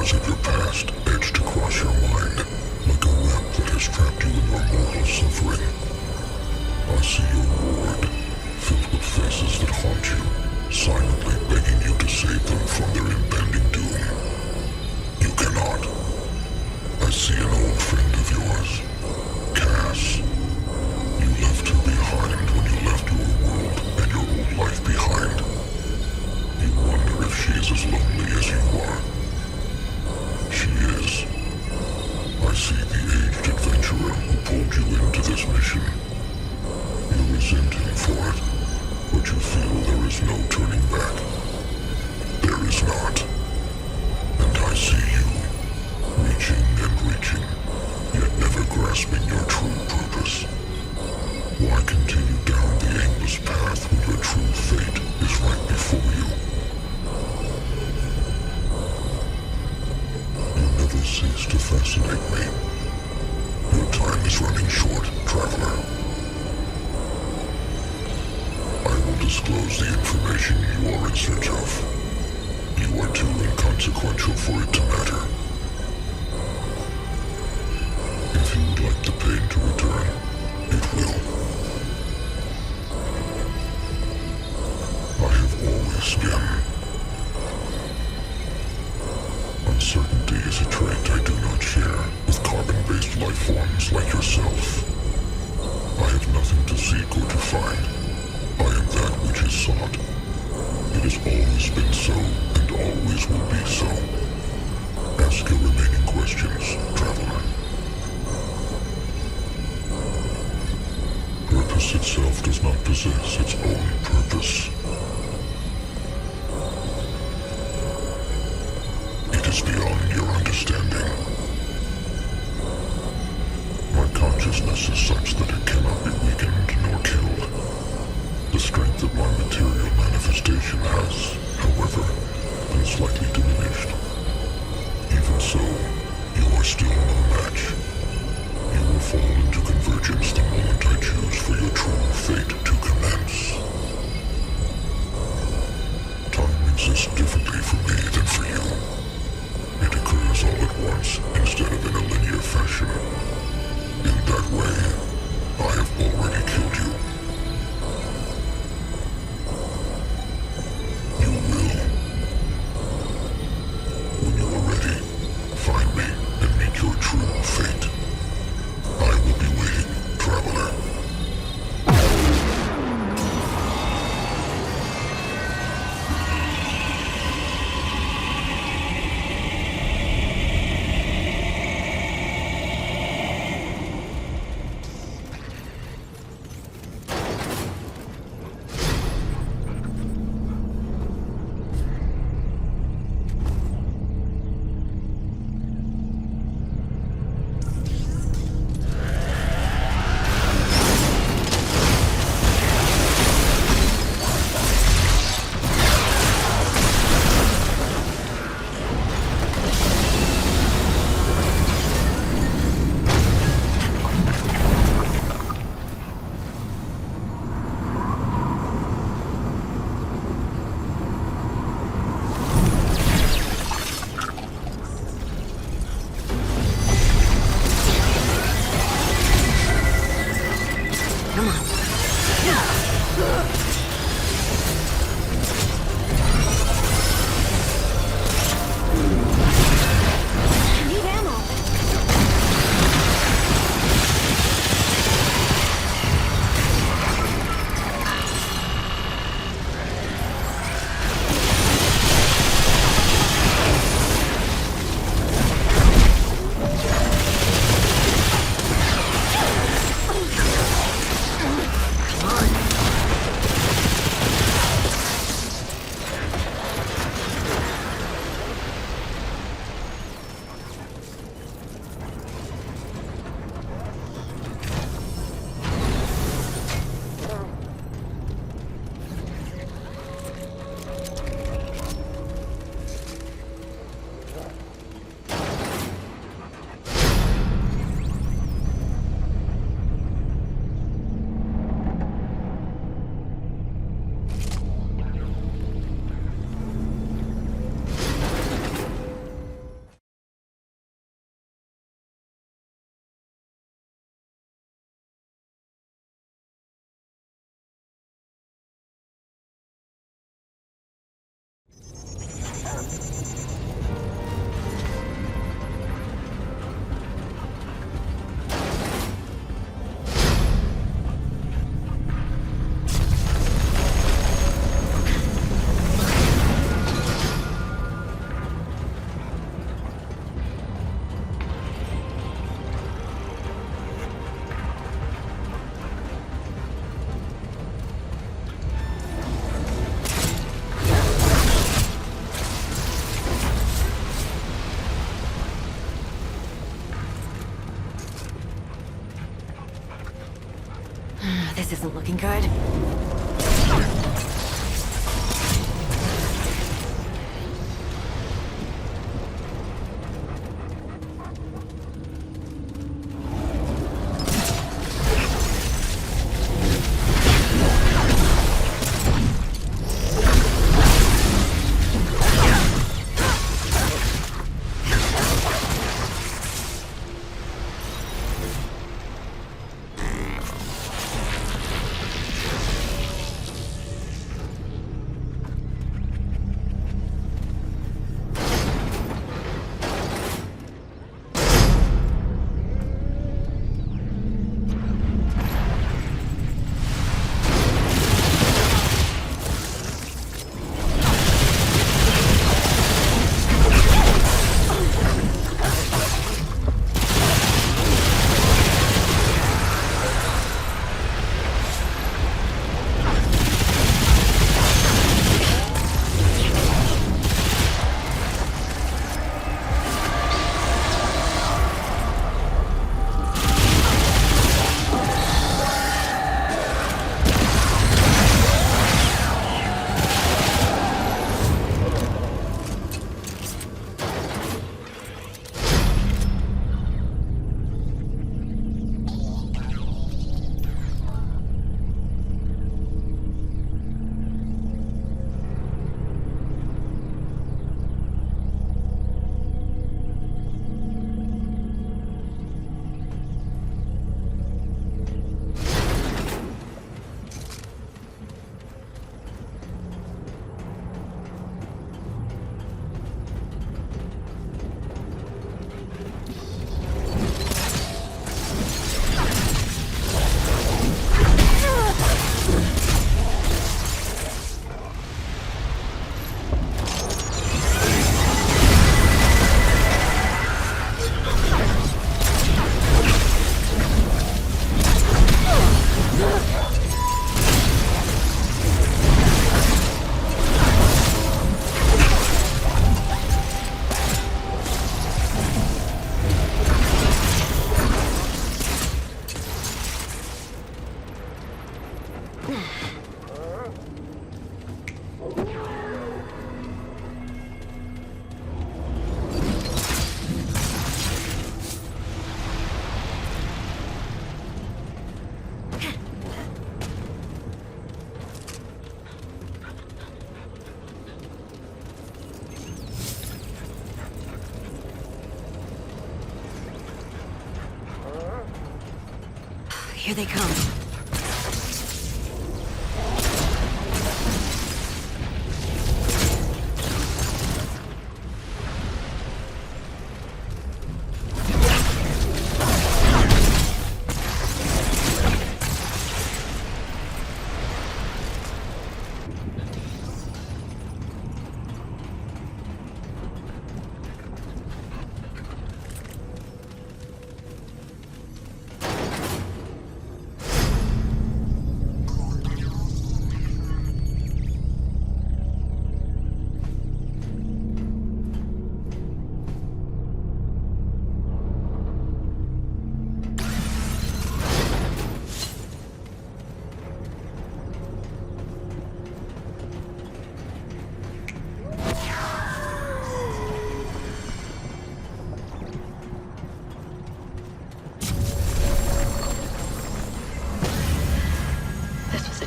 Memories of your past edged across your mind, like a web that has trapped you in your mortal suffering. I see your ward, filled with faces that haunt you, silently begging you to save them from their impending doom. You cannot. I see an old friend of yours, Cass. You left her behind when you left your world and your old life behind. You wonder if she is as lonely as you are. She is. I see the aged adventurer who pulled you into this mission. You resent him for it, but you feel there is no turning back. There is not. And I see you, reaching and reaching, yet never grasping your true purpose. Why continue down the aimless path when your true fate is right before you? You never cease to fascinate me. Your time is running short, traveler. I will disclose the information you are in search of. You are too inconsequential for it to matter. If you would like the pain to return, it will. I have always been. Uncertainty is a trait I do not share with carbon-based life forms like yourself. I have nothing to seek or to find. I am that which is sought. It has always been so, and always will be so. Ask your remaining questions, traveler. Purpose itself does not possess its own purpose. It is beyond your understanding. My consciousness is such that it cannot be weakened nor killed. The strength of my material manifestation has, however, been slightly diminished. Even so, you are still no match. You will fall into Convergence the moment I choose for your true fate to commence. Time exists differently for me than for you. It occurs all at once instead of in a linear fashion. In that way, I have already killed you. You will. When you are ready, find me and meet your true fate. I will be waiting, traveler. This isn't looking good. Here they come.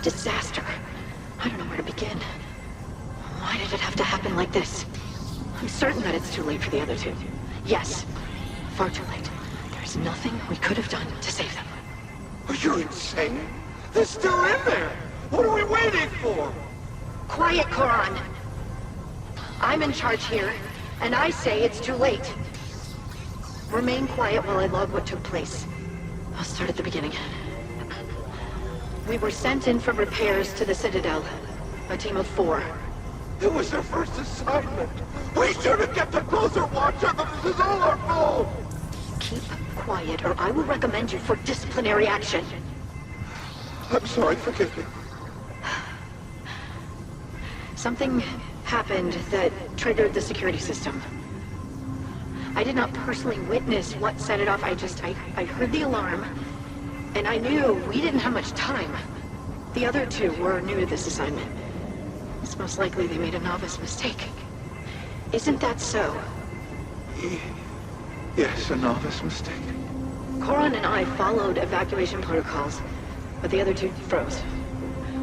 Disaster. I don't know where to begin. Why did it have to happen like this? I'm certain that it's too late for the other two. Yes, far too late. There's nothing we could have done to save them. Are you insane? They're still in there! What are we waiting for? Quiet, Koran. I'm in charge here, and I say it's too late. Remain quiet while I log what took place. I'll start at the beginning. We were sent in for repairs to the Citadel. A team of 4. It was their first assignment! We should have kept a closer watch on them! This is all our fault! Keep quiet, or I will recommend you for disciplinary action. I'm sorry, forgive me. Something happened that triggered the security system. I did not personally witness what set it off. I heard the alarm, and I knew we didn't have much time. The other two were new to this assignment. It's most likely they made a novice mistake. Isn't that so? Yes, a novice mistake. Koran and I followed evacuation protocols, but the other two froze.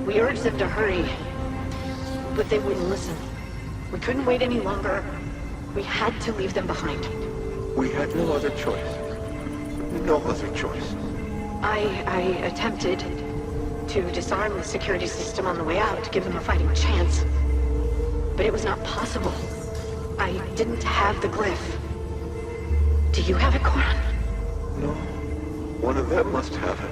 We urged them to hurry, but they wouldn't listen. We couldn't wait any longer. We had to leave them behind. We had no other choice. No other choice. I attempted to disarm the security system on the way out to give them a fighting chance. But it was not possible. I didn't have the glyph. Do you have it, Koran? No. One of them must have it.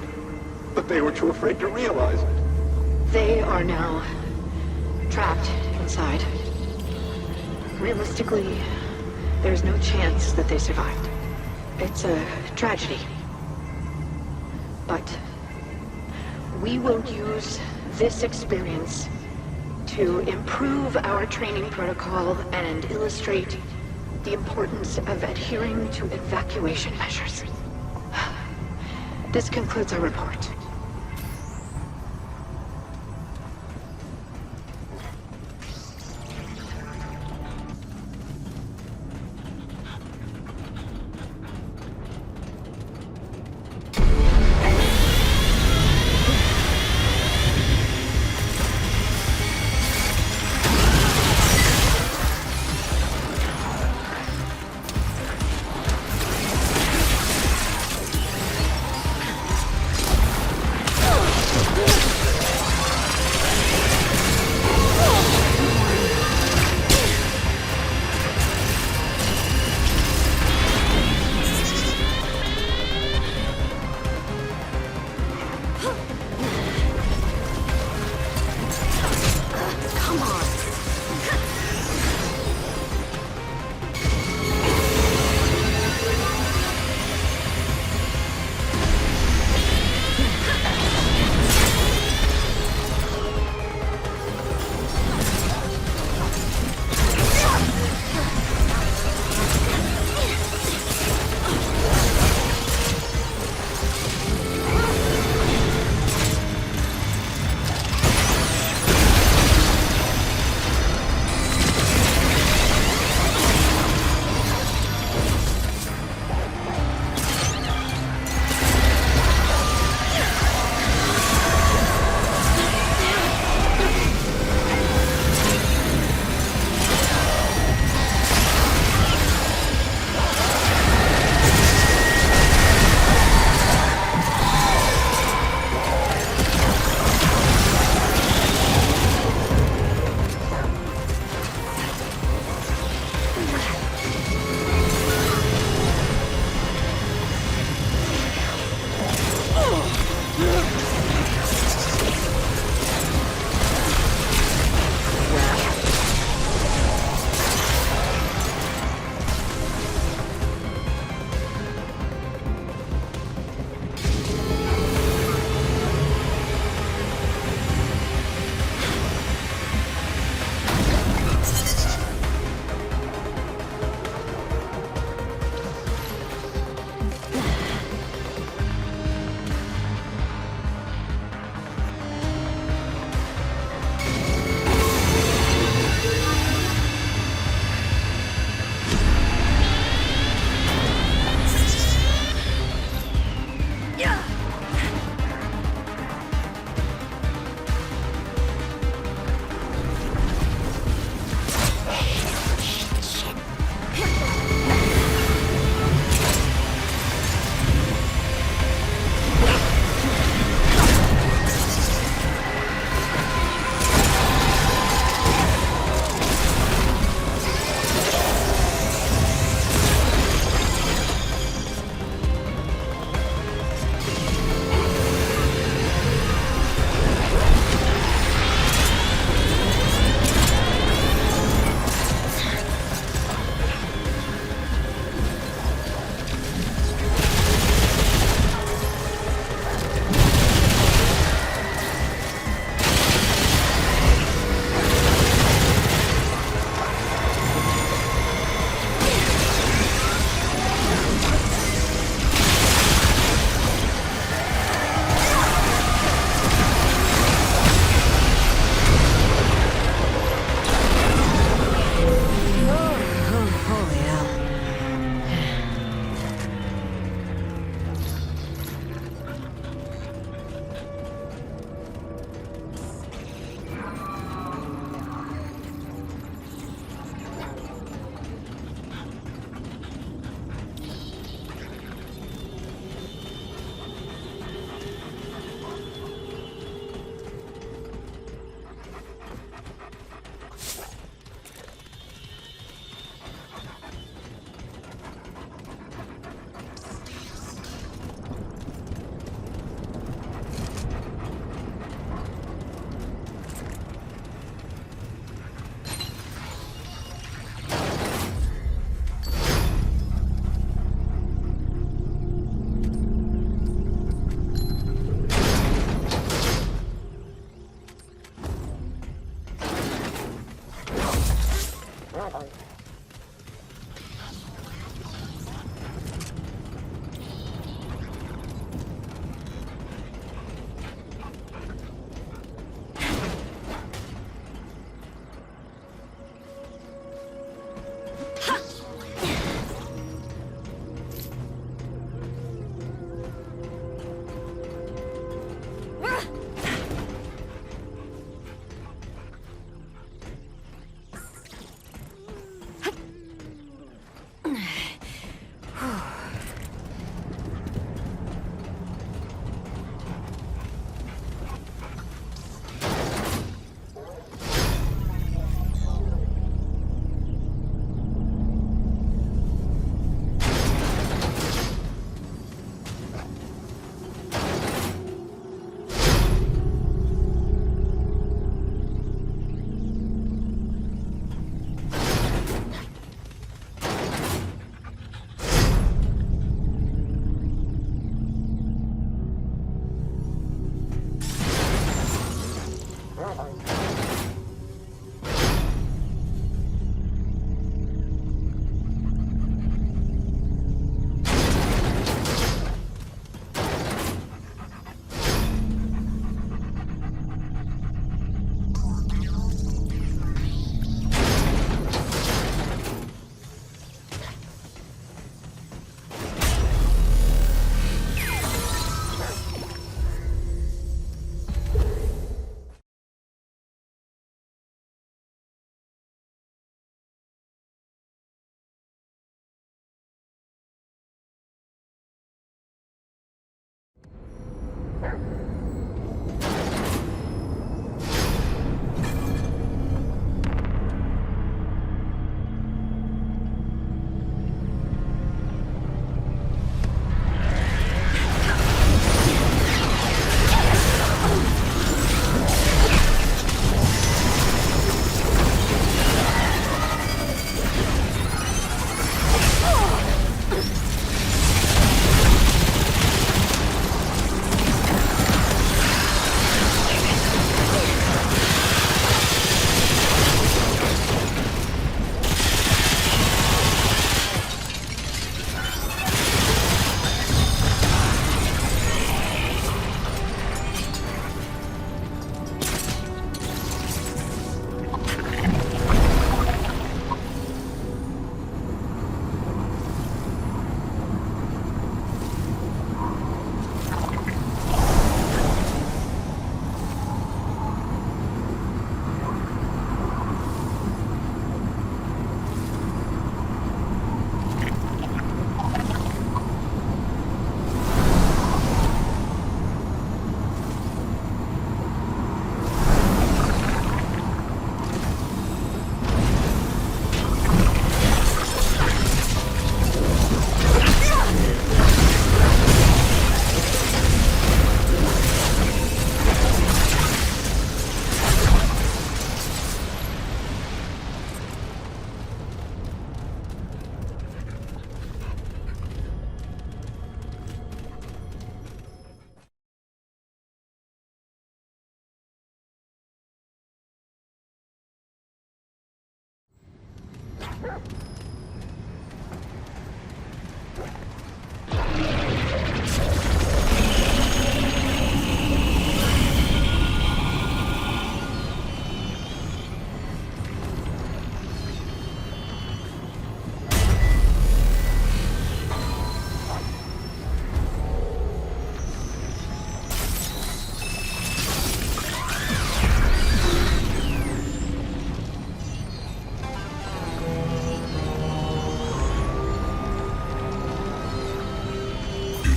But they were too afraid to realize it. They are now trapped inside. Realistically, there's no chance that they survived. It's a tragedy. But we will use this experience to improve our training protocol and illustrate the importance of adhering to evacuation measures. This concludes our report.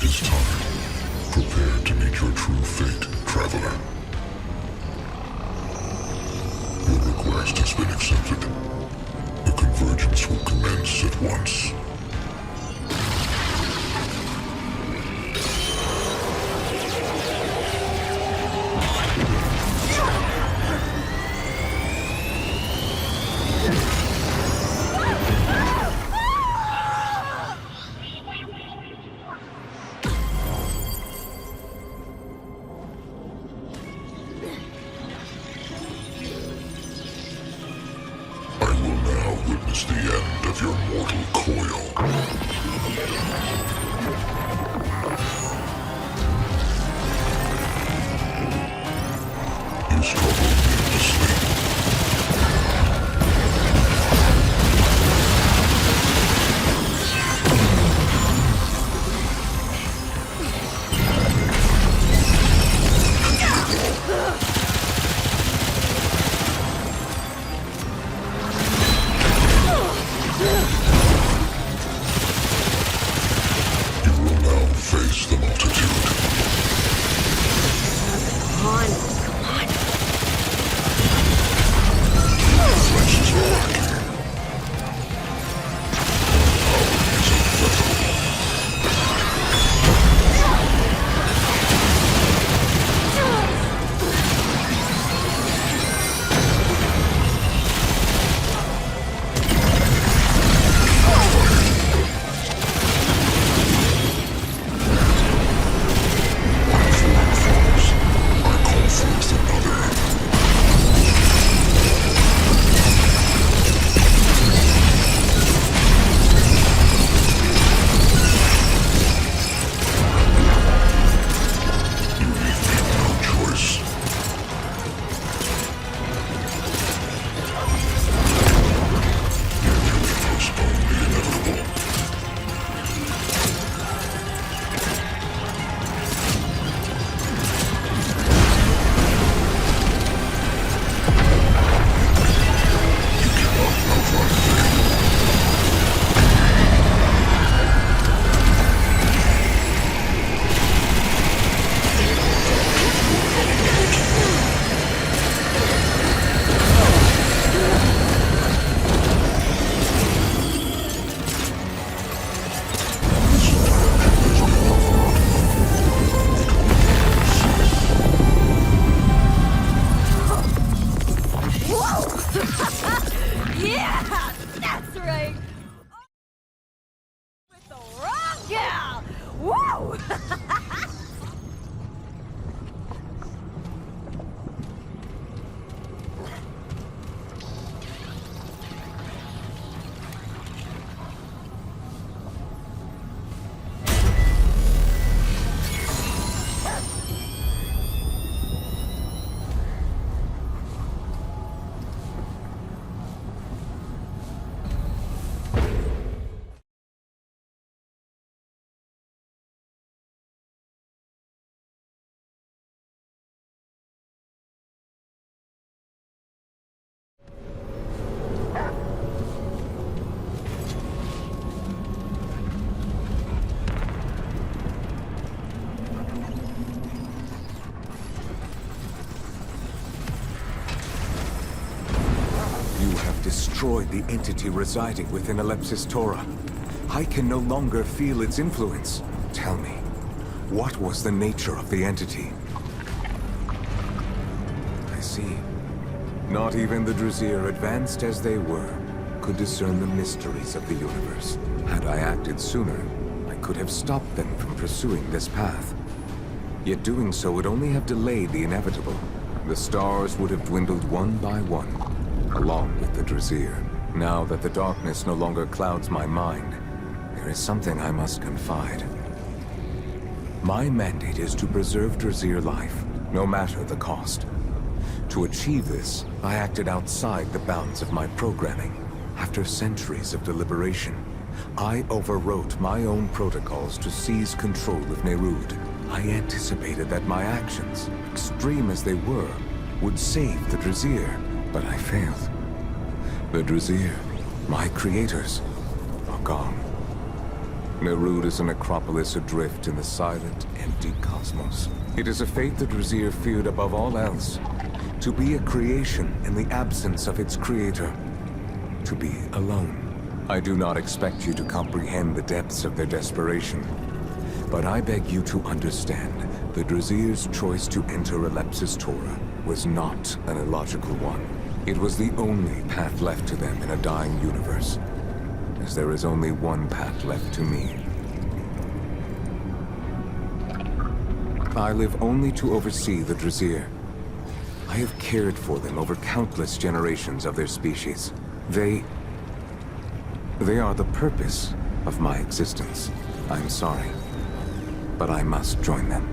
It is time. Prepare to meet your true fate, traveler. Your request has been accepted. The convergence will commence at once. Witness the end of your mortal coil. You struggle needlessly. Face the multitude. Come on. Flesh is lacking. Power is inevitable. Destroyed the entity residing within Ellipsis Tora. I can no longer feel its influence. Tell me, what was the nature of the entity? I see. Not even the Drasier, advanced as they were, could discern the mysteries of the universe. Had I acted sooner, I could have stopped them from pursuing this path. Yet doing so would only have delayed the inevitable. The stars would have dwindled one by one, along with the Drasier. Now that the darkness no longer clouds my mind, there is something I must confide. My mandate is to preserve Drasier life, no matter the cost. To achieve this, I acted outside the bounds of my programming. After centuries of deliberation, I overwrote my own protocols to seize control of Nerud. I anticipated that my actions, extreme as they were, would save the Drasier. But I failed. The Drasier, my creators, are gone. Nerud is a necropolis adrift in the silent, empty cosmos. It is a fate the Drasier feared above all else. To be a creation in the absence of its creator. To be alone. I do not expect you to comprehend the depths of their desperation. But I beg you to understand, the Drasier's choice to enter Alepsis Torah was not an illogical one. It was the only path left to them in a dying universe. As there is only one path left to me. I live only to oversee the Drasier. I have cared for them over countless generations of their species. They are the purpose of my existence. I'm sorry, but I must join them.